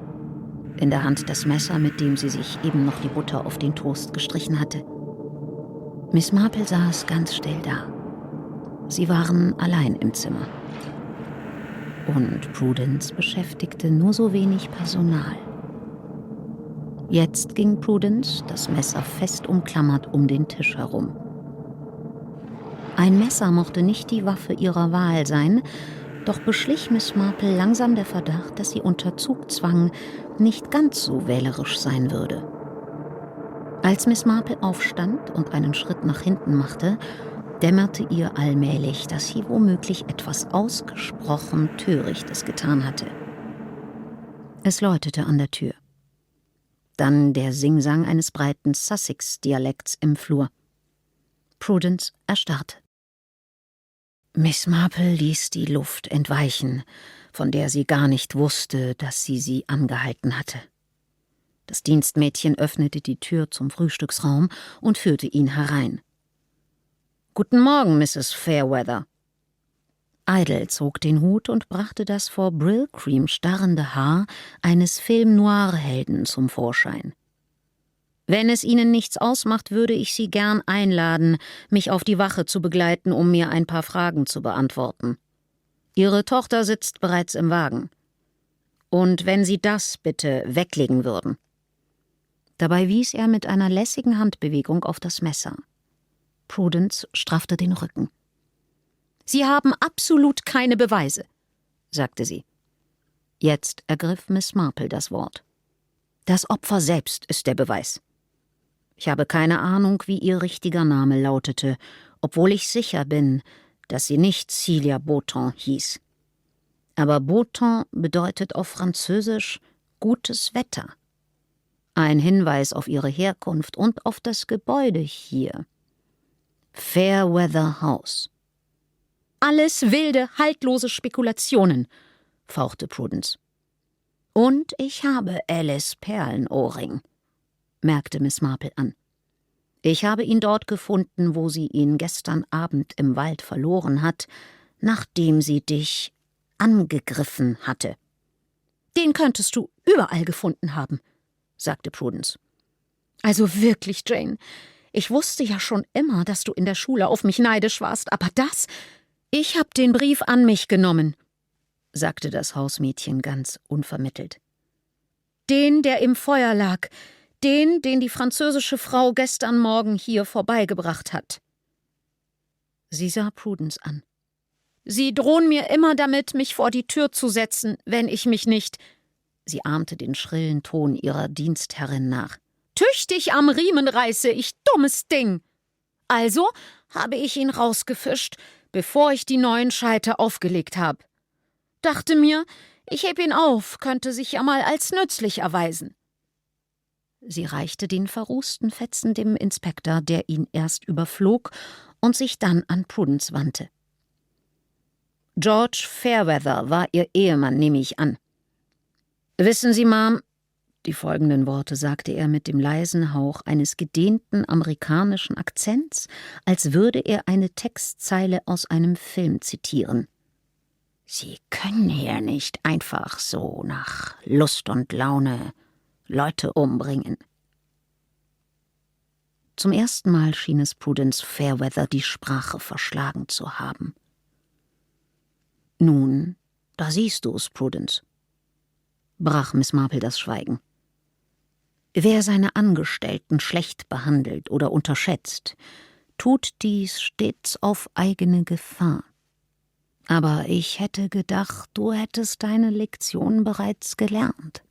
In der Hand das Messer, mit dem sie sich eben noch die Butter auf den Toast gestrichen hatte. Miss Marple saß ganz still da. Sie waren allein im Zimmer. Und Prudence beschäftigte nur so wenig Personal. Jetzt ging Prudence, das Messer fest umklammert, um den Tisch herum. Ein Messer mochte nicht die Waffe ihrer Wahl sein, doch beschlich Miss Marple langsam der Verdacht, dass sie unter Zugzwang nicht ganz so wählerisch sein würde. Als Miss Marple aufstand und einen Schritt nach hinten machte, dämmerte ihr allmählich, dass sie womöglich etwas ausgesprochen Törichtes getan hatte. Es läutete an der Tür. Dann der Singsang eines breiten Sussex-Dialekts im Flur. Prudence erstarrte. Miss Marple ließ die Luft entweichen, von der sie gar nicht wusste, dass sie angehalten hatte. Das Dienstmädchen öffnete die Tür zum Frühstücksraum und führte ihn herein. »Guten Morgen, Mrs. Fairweather.« Idle zog den Hut und brachte das vor Brillcream starrende Haar eines Film-Noir-Helden zum Vorschein. »Wenn es Ihnen nichts ausmacht, würde ich Sie gern einladen, mich auf die Wache zu begleiten, um mir ein paar Fragen zu beantworten. Ihre Tochter sitzt bereits im Wagen. Und wenn Sie das bitte weglegen würden.« Dabei wies er mit einer lässigen Handbewegung auf das Messer. Prudence straffte den Rücken. »Sie haben absolut keine Beweise«, sagte sie. Jetzt ergriff Miss Marple das Wort. »Das Opfer selbst ist der Beweis. Ich habe keine Ahnung, wie ihr richtiger Name lautete, obwohl ich sicher bin, dass sie nicht Celia Beauton hieß. Aber Beauton bedeutet auf Französisch gutes Wetter. Ein Hinweis auf ihre Herkunft und auf das Gebäude hier. Fairweather House.« »Alles wilde, haltlose Spekulationen«, fauchte Prudence. »Und ich habe Alice Perlenohrring«, merkte Miss Marple an. »Ich habe ihn dort gefunden, wo sie ihn gestern Abend im Wald verloren hat, nachdem sie dich angegriffen hatte.« »Den könntest du überall gefunden haben«, sagte Prudence. »Also wirklich, Jane, ich wusste ja schon immer, dass du in der Schule auf mich neidisch warst, aber das... »Ich hab den Brief an mich genommen«, sagte das Hausmädchen ganz unvermittelt. »Den, der im Feuer lag, den die französische Frau gestern Morgen hier vorbeigebracht hat.« Sie sah Prudence an. »Sie drohen mir immer damit, mich vor die Tür zu setzen, wenn ich mich nicht...« Sie ahmte den schrillen Ton ihrer Dienstherrin nach. »Tüchtig am Riemen reiße, ich dummes Ding! Also habe ich ihn rausgefischt, bevor ich die neuen Scheite aufgelegt habe. Dachte mir, ich heb ihn auf, könnte sich ja mal als nützlich erweisen.« Sie reichte den verrußten Fetzen dem Inspektor, der ihn erst überflog und sich dann an Prudence wandte. »George Fairweather war Ihr Ehemann, nehme ich an. Wissen Sie, Ma'am«, die folgenden Worte sagte er mit dem leisen Hauch eines gedehnten amerikanischen Akzents, als würde er eine Textzeile aus einem Film zitieren. »Sie können hier nicht einfach so nach Lust und Laune Leute umbringen.« Zum ersten Mal schien es Prudence Fairweather die Sprache verschlagen zu haben. »Nun, da siehst du's, Prudence. brach Miss Marple das Schweigen. Wer seine Angestellten schlecht behandelt oder unterschätzt, tut dies stets auf eigene Gefahr. Aber ich hätte gedacht, du hättest deine Lektion bereits gelernt.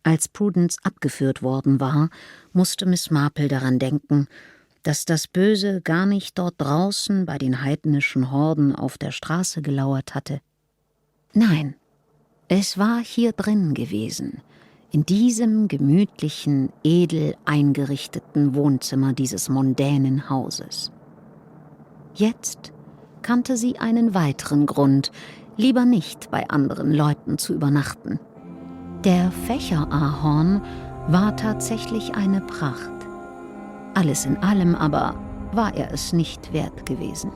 Als Prudence abgeführt worden war, musste Miss Marple daran denken, dass das Böse gar nicht dort draußen bei den heidnischen Horden auf der Straße gelauert hatte. Nein, es war hier drin gewesen, in diesem gemütlichen, edel eingerichteten Wohnzimmer dieses mondänen Hauses. Jetzt kannte sie einen weiteren Grund, lieber nicht bei anderen Leuten zu übernachten. Der Fächerahorn war tatsächlich eine Pracht. Alles in allem aber war er es nicht wert gewesen.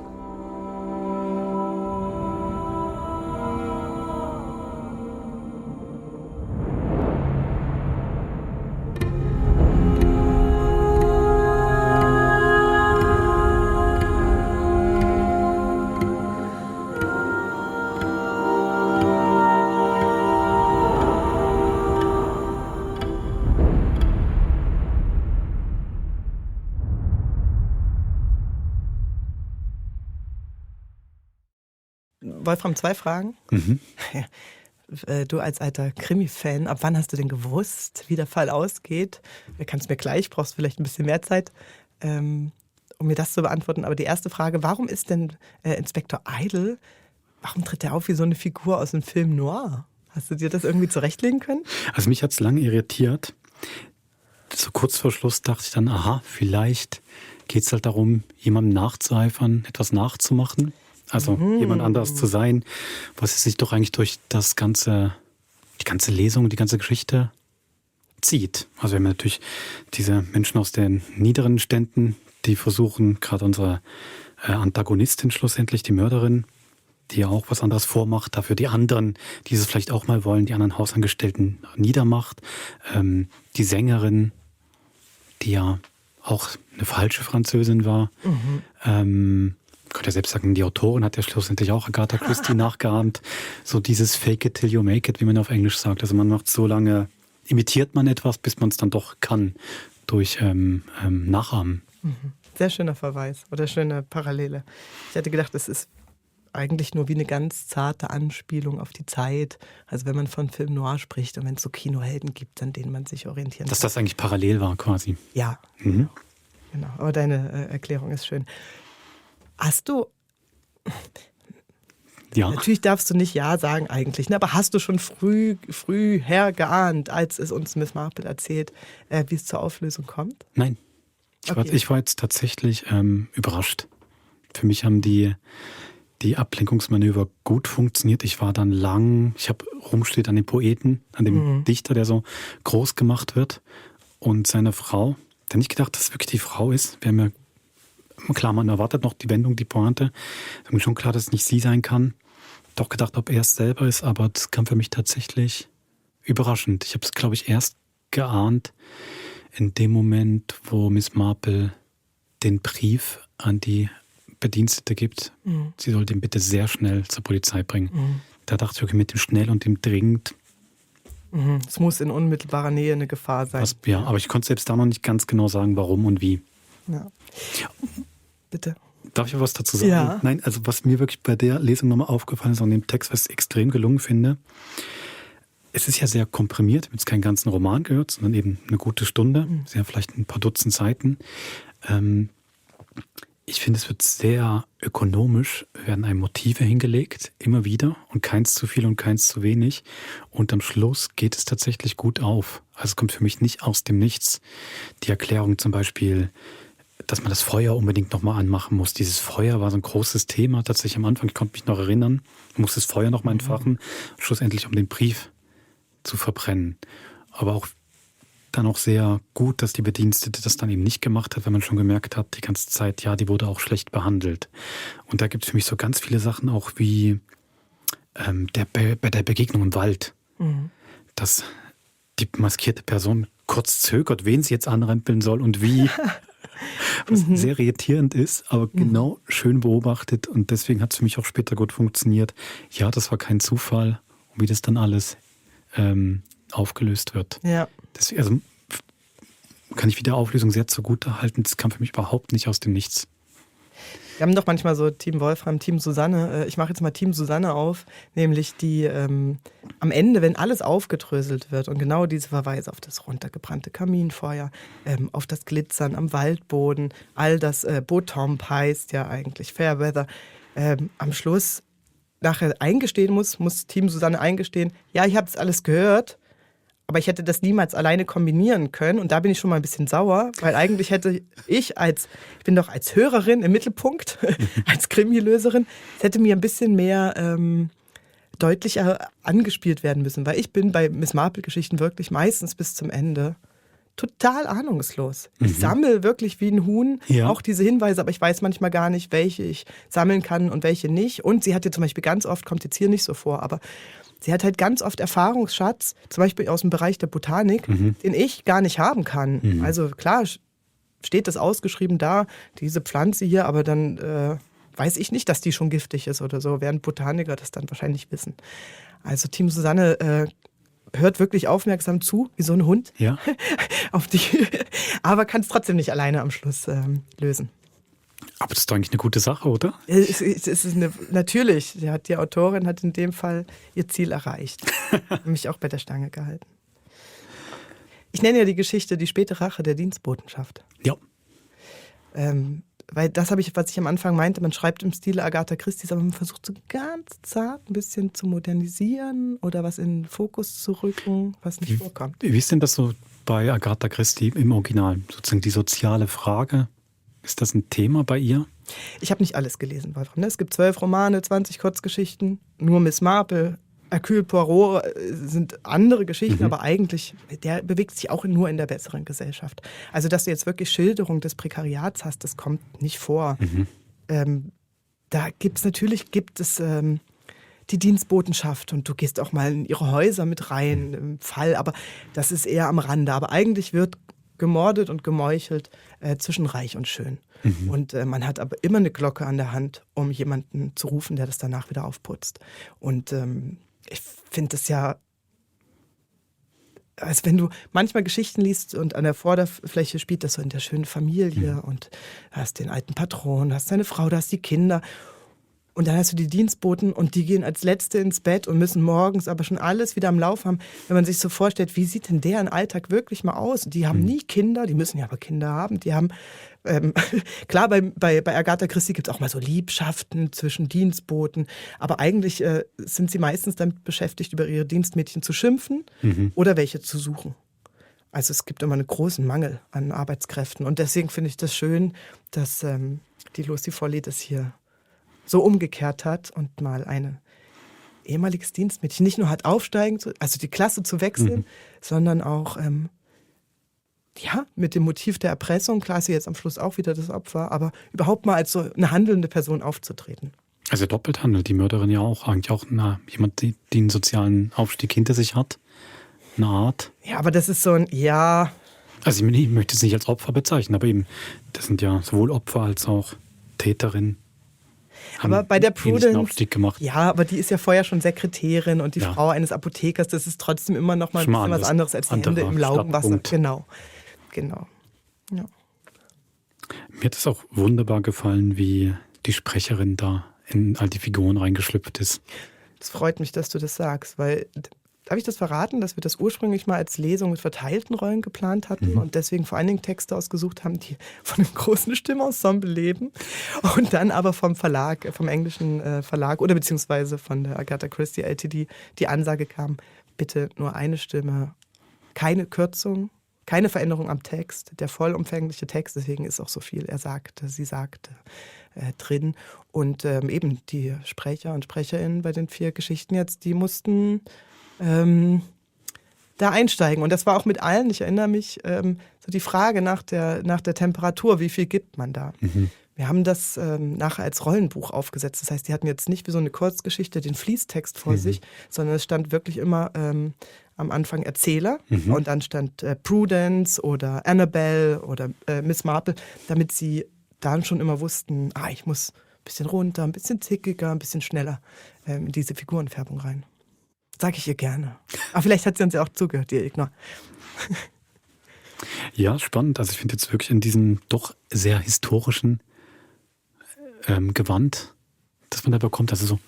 Wolfram, 2 Fragen. Du als alter Krimi-Fan, ab wann hast du denn gewusst, wie der Fall ausgeht? Du kannst mir gleich, brauchst vielleicht ein bisschen mehr Zeit, um mir das zu beantworten. Aber die erste Frage, warum ist denn Inspektor Idle, warum tritt er auf wie so eine Figur aus dem Film Noir? Hast du dir das irgendwie zurechtlegen können? Also mich hat es lange irritiert. So kurz vor Schluss dachte ich dann, aha, vielleicht geht es halt darum, jemandem nachzueifern, etwas nachzumachen. Also jemand anderes zu sein, was sich doch eigentlich durch die ganze Lesung, die ganze Geschichte zieht. Also wir haben natürlich diese Menschen aus den niederen Ständen, die versuchen, gerade unsere Antagonistin schlussendlich, die Mörderin, die ja auch was anderes vormacht, dafür die anderen, die es vielleicht auch mal wollen, die anderen Hausangestellten niedermacht. Die Sängerin, die ja auch eine falsche Französin war. Ich könnte ja selbst sagen, die Autorin hat ja schlussendlich auch Agatha Christie nachgeahmt. So dieses Fake it till you make it, wie man auf Englisch sagt. Also man macht so lange, imitiert man etwas, bis man es dann doch kann, durch Nachahmen. Sehr schöner Verweis oder schöne Parallele. Ich hätte gedacht, es ist eigentlich nur wie eine ganz zarte Anspielung auf die Zeit. Also wenn man von Film Noir spricht und wenn es so Kinohelden gibt, an denen man sich orientieren kann. Dass das eigentlich parallel war quasi. Ja, genau. Aber deine Erklärung ist schön. Hast du, ja. Natürlich darfst du nicht Ja sagen eigentlich, ne? Aber hast du schon früh geahnt, als es uns Miss Marple erzählt, wie es zur Auflösung kommt? Nein. Ich war jetzt tatsächlich überrascht. Für mich haben die Ablenkungsmanöver gut funktioniert. Ich war dann ich habe rumsteht an dem Poeten, an dem Dichter, der so groß gemacht wird, und seine Frau. Ich habe nicht gedacht, dass es wirklich die Frau ist. Wir haben ja, klar, man erwartet noch die Wendung, die Pointe. Es ist mir schon klar, dass es nicht sie sein kann. Doch gedacht, ob er es selber ist, aber das kam für mich tatsächlich überraschend. Ich habe es, glaube ich, erst geahnt in dem Moment, wo Miss Marple den Brief an die Bedienstete gibt. Sie soll den bitte sehr schnell zur Polizei bringen. Da dachte ich, okay, mit dem schnell und dem dringend. Es muss in unmittelbarer Nähe eine Gefahr sein. Aber ich konnte selbst da noch nicht ganz genau sagen, warum und wie. Ja. Bitte. Darf ich was dazu sagen? Ja. Nein, also was mir wirklich bei der Lesung nochmal aufgefallen ist, an dem Text, was ich extrem gelungen finde, es ist ja sehr komprimiert, wenn es keinen ganzen Roman gehört, sondern eben eine gute Stunde, sehr vielleicht ein paar Dutzend Seiten. Ich finde, es wird sehr ökonomisch, werden einem Motive hingelegt, immer wieder, und keins zu viel und keins zu wenig. Und am Schluss geht es tatsächlich gut auf. Also es kommt für mich nicht aus dem Nichts. Die Erklärung zum Beispiel, dass man das Feuer unbedingt nochmal anmachen muss. Dieses Feuer war so ein großes Thema tatsächlich am Anfang. Ich konnte mich noch erinnern, man muss das Feuer nochmal entfachen, schlussendlich um den Brief zu verbrennen. Aber auch dann auch sehr gut, dass die Bedienstete das dann eben nicht gemacht hat, wenn man schon gemerkt hat, die ganze Zeit, ja, die wurde auch schlecht behandelt. Und da gibt es für mich so ganz viele Sachen auch wie bei der Begegnung im Wald, dass die maskierte Person kurz zögert, wen sie jetzt anrempeln soll und wie. Was sehr irritierend ist, aber genau schön beobachtet, und deswegen hat es für mich auch später gut funktioniert. Ja, das war kein Zufall und wie das dann alles aufgelöst wird. Ja. Also kann ich wieder Auflösung sehr zugute halten. Das kam für mich überhaupt nicht aus dem Nichts. Wir haben doch manchmal so Team Wolfram, Team Susanne. Ich mache jetzt mal Team Susanne auf, nämlich die am Ende, wenn alles aufgedröselt wird und genau diese Verweise auf das runtergebrannte Kaminfeuer, auf das Glitzern am Waldboden, all das Botomp heißt ja eigentlich Fairweather, am Schluss nachher eingestehen muss Team Susanne eingestehen, ja, ich habe das alles gehört, aber ich hätte das niemals alleine kombinieren können. Und da bin ich schon mal ein bisschen sauer, weil eigentlich hätte ich bin doch als Hörerin im Mittelpunkt, als Krimi-Löserin, es hätte mir ein bisschen mehr deutlicher angespielt werden müssen. Weil ich bin bei Miss Marple-Geschichten wirklich meistens bis zum Ende total ahnungslos. Ich sammle wirklich wie ein Huhn auch diese Hinweise, aber ich weiß manchmal gar nicht, welche ich sammeln kann und welche nicht. Und sie hat ja zum Beispiel ganz oft, kommt jetzt hier nicht so vor, aber sie hat halt ganz oft Erfahrungsschatz, zum Beispiel aus dem Bereich der Botanik, den ich gar nicht haben kann. Also klar steht das ausgeschrieben da, diese Pflanze hier, aber dann weiß ich nicht, dass die schon giftig ist oder so, während Botaniker das dann wahrscheinlich wissen. Also Team Susanne hört wirklich aufmerksam zu, wie so ein Hund, auf die, aber kann es trotzdem nicht alleine am Schluss lösen. Aber das ist doch eigentlich eine gute Sache, oder? Es ist natürlich, die Autorin hat in dem Fall ihr Ziel erreicht. Mich auch bei der Stange gehalten. Ich nenne ja die Geschichte die späte Rache der Dienstbotenschaft. Ja. Weil das was ich am Anfang meinte, man schreibt im Stile Agatha Christie's, aber man versucht so ganz zart ein bisschen zu modernisieren oder was in den Fokus zu rücken, was nicht vorkommt. Wie ist denn das so bei Agatha Christie im Original? Sozusagen die soziale Frage. Ist das ein Thema bei ihr? Ich habe nicht alles gelesen, Wolfram. Es gibt 12 Romane, 20 Kurzgeschichten, nur Miss Marple, Hercule Poirot sind andere Geschichten, aber eigentlich, der bewegt sich auch nur in der besseren Gesellschaft. Also, dass du jetzt wirklich Schilderung des Prekariats hast, das kommt nicht vor. Da gibt es die Dienstbotenschaft und du gehst auch mal in ihre Häuser mit rein im Fall, aber das ist eher am Rande. Aber eigentlich wird gemordet und gemeuchelt zwischen Reich und Schön. Und man hat aber immer eine Glocke an der Hand, um jemanden zu rufen, der das danach wieder aufputzt. Und ich finde das ja, als wenn du manchmal Geschichten liest und an der Vorderfläche spielt das so in der schönen Familie und du hast den alten Patron, du hast deine Frau, du hast die Kinder. Und dann hast du die Dienstboten und die gehen als Letzte ins Bett und müssen morgens aber schon alles wieder am Lauf haben. Wenn man sich so vorstellt, wie sieht denn deren Alltag wirklich mal aus? Die haben nie Kinder, die müssen ja aber Kinder haben. Die haben, klar, bei Agatha Christie gibt es auch mal so Liebschaften zwischen Dienstboten. Aber eigentlich sind sie meistens damit beschäftigt, über ihre Dienstmädchen zu schimpfen oder welche zu suchen. Also es gibt immer einen großen Mangel an Arbeitskräften. Und deswegen finde ich das schön, dass die Lucy Foley das hier so umgekehrt hat und mal ein ehemaliges Dienstmädchen nicht nur hat aufsteigen, also die Klasse zu wechseln, sondern auch mit dem Motiv der Erpressung, klar ist sie jetzt am Schluss auch wieder das Opfer, aber überhaupt mal als so eine handelnde Person aufzutreten. Also doppelt handelt die Mörderin ja auch, eigentlich auch jemand, die einen sozialen Aufstieg hinter sich hat, eine Art. Ja, aber das ist so ein, Also ich möchte es nicht als Opfer bezeichnen, aber eben, das sind ja sowohl Opfer als auch Täterin. Aber bei der Prudence, gemacht. ja, aber die ist ja vorher schon Sekretärin und die Frau eines Apothekers, das ist trotzdem immer noch mal ein bisschen was anderes als die Hände im Laugenwasser. Genau. Ja. Mir hat es auch wunderbar gefallen, wie die Sprecherin da in all die Figuren reingeschlüpft ist. Das freut mich, dass du das sagst, weil, darf ich das verraten, dass wir das ursprünglich mal als Lesung mit verteilten Rollen geplant hatten und deswegen vor allen Dingen Texte ausgesucht haben, die von einem großen Stimmenensemble leben und dann aber vom Verlag, vom englischen Verlag oder beziehungsweise von der Agatha Christie LTD die Ansage kam, bitte nur eine Stimme, keine Kürzung, keine Veränderung am Text, der vollumfängliche Text, deswegen ist auch so viel er sagte, sie sagte drin und eben die Sprecher und Sprecherinnen bei den 4 Geschichten jetzt, die mussten da einsteigen. Und das war auch mit allen, ich erinnere mich, so die Frage nach der Temperatur, wie viel gibt man da? Wir haben das nachher als Rollenbuch aufgesetzt. Das heißt, die hatten jetzt nicht wie so eine Kurzgeschichte den Fließtext vor sich, sondern es stand wirklich immer am Anfang Erzähler und dann stand Prudence oder Annabelle oder Miss Marple, damit sie dann schon immer wussten, ich muss ein bisschen runter, ein bisschen zickiger, ein bisschen schneller in diese Figurenfärbung rein. Sage ich ihr gerne. Aber vielleicht hat sie uns ja auch zugehört, die Igna. Ja, spannend. Also ich finde jetzt wirklich in diesem doch sehr historischen Gewand, das man da bekommt, also so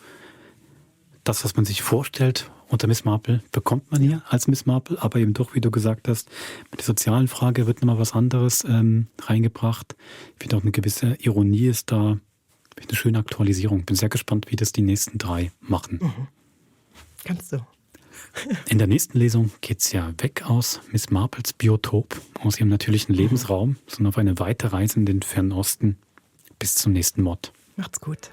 das, was man sich vorstellt unter Miss Marple, bekommt man hier als Miss Marple, aber eben doch, wie du gesagt hast, mit der sozialen Frage wird nochmal was anderes reingebracht. Ich finde auch eine gewisse Ironie ist da, eine schöne Aktualisierung. Bin sehr gespannt, wie das die nächsten 3 machen. Mhm. Kannst du. In der nächsten Lesung geht es ja weg aus Miss Marples Biotop, aus ihrem natürlichen Lebensraum, sondern auf eine weite Reise in den Fernen Osten bis zum nächsten Mod. Macht's gut.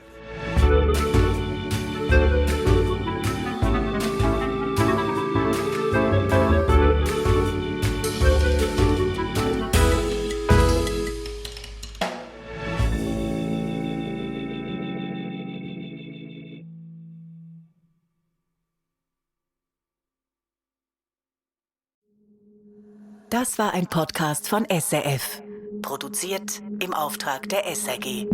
Das war ein Podcast von SRF, produziert im Auftrag der SRG.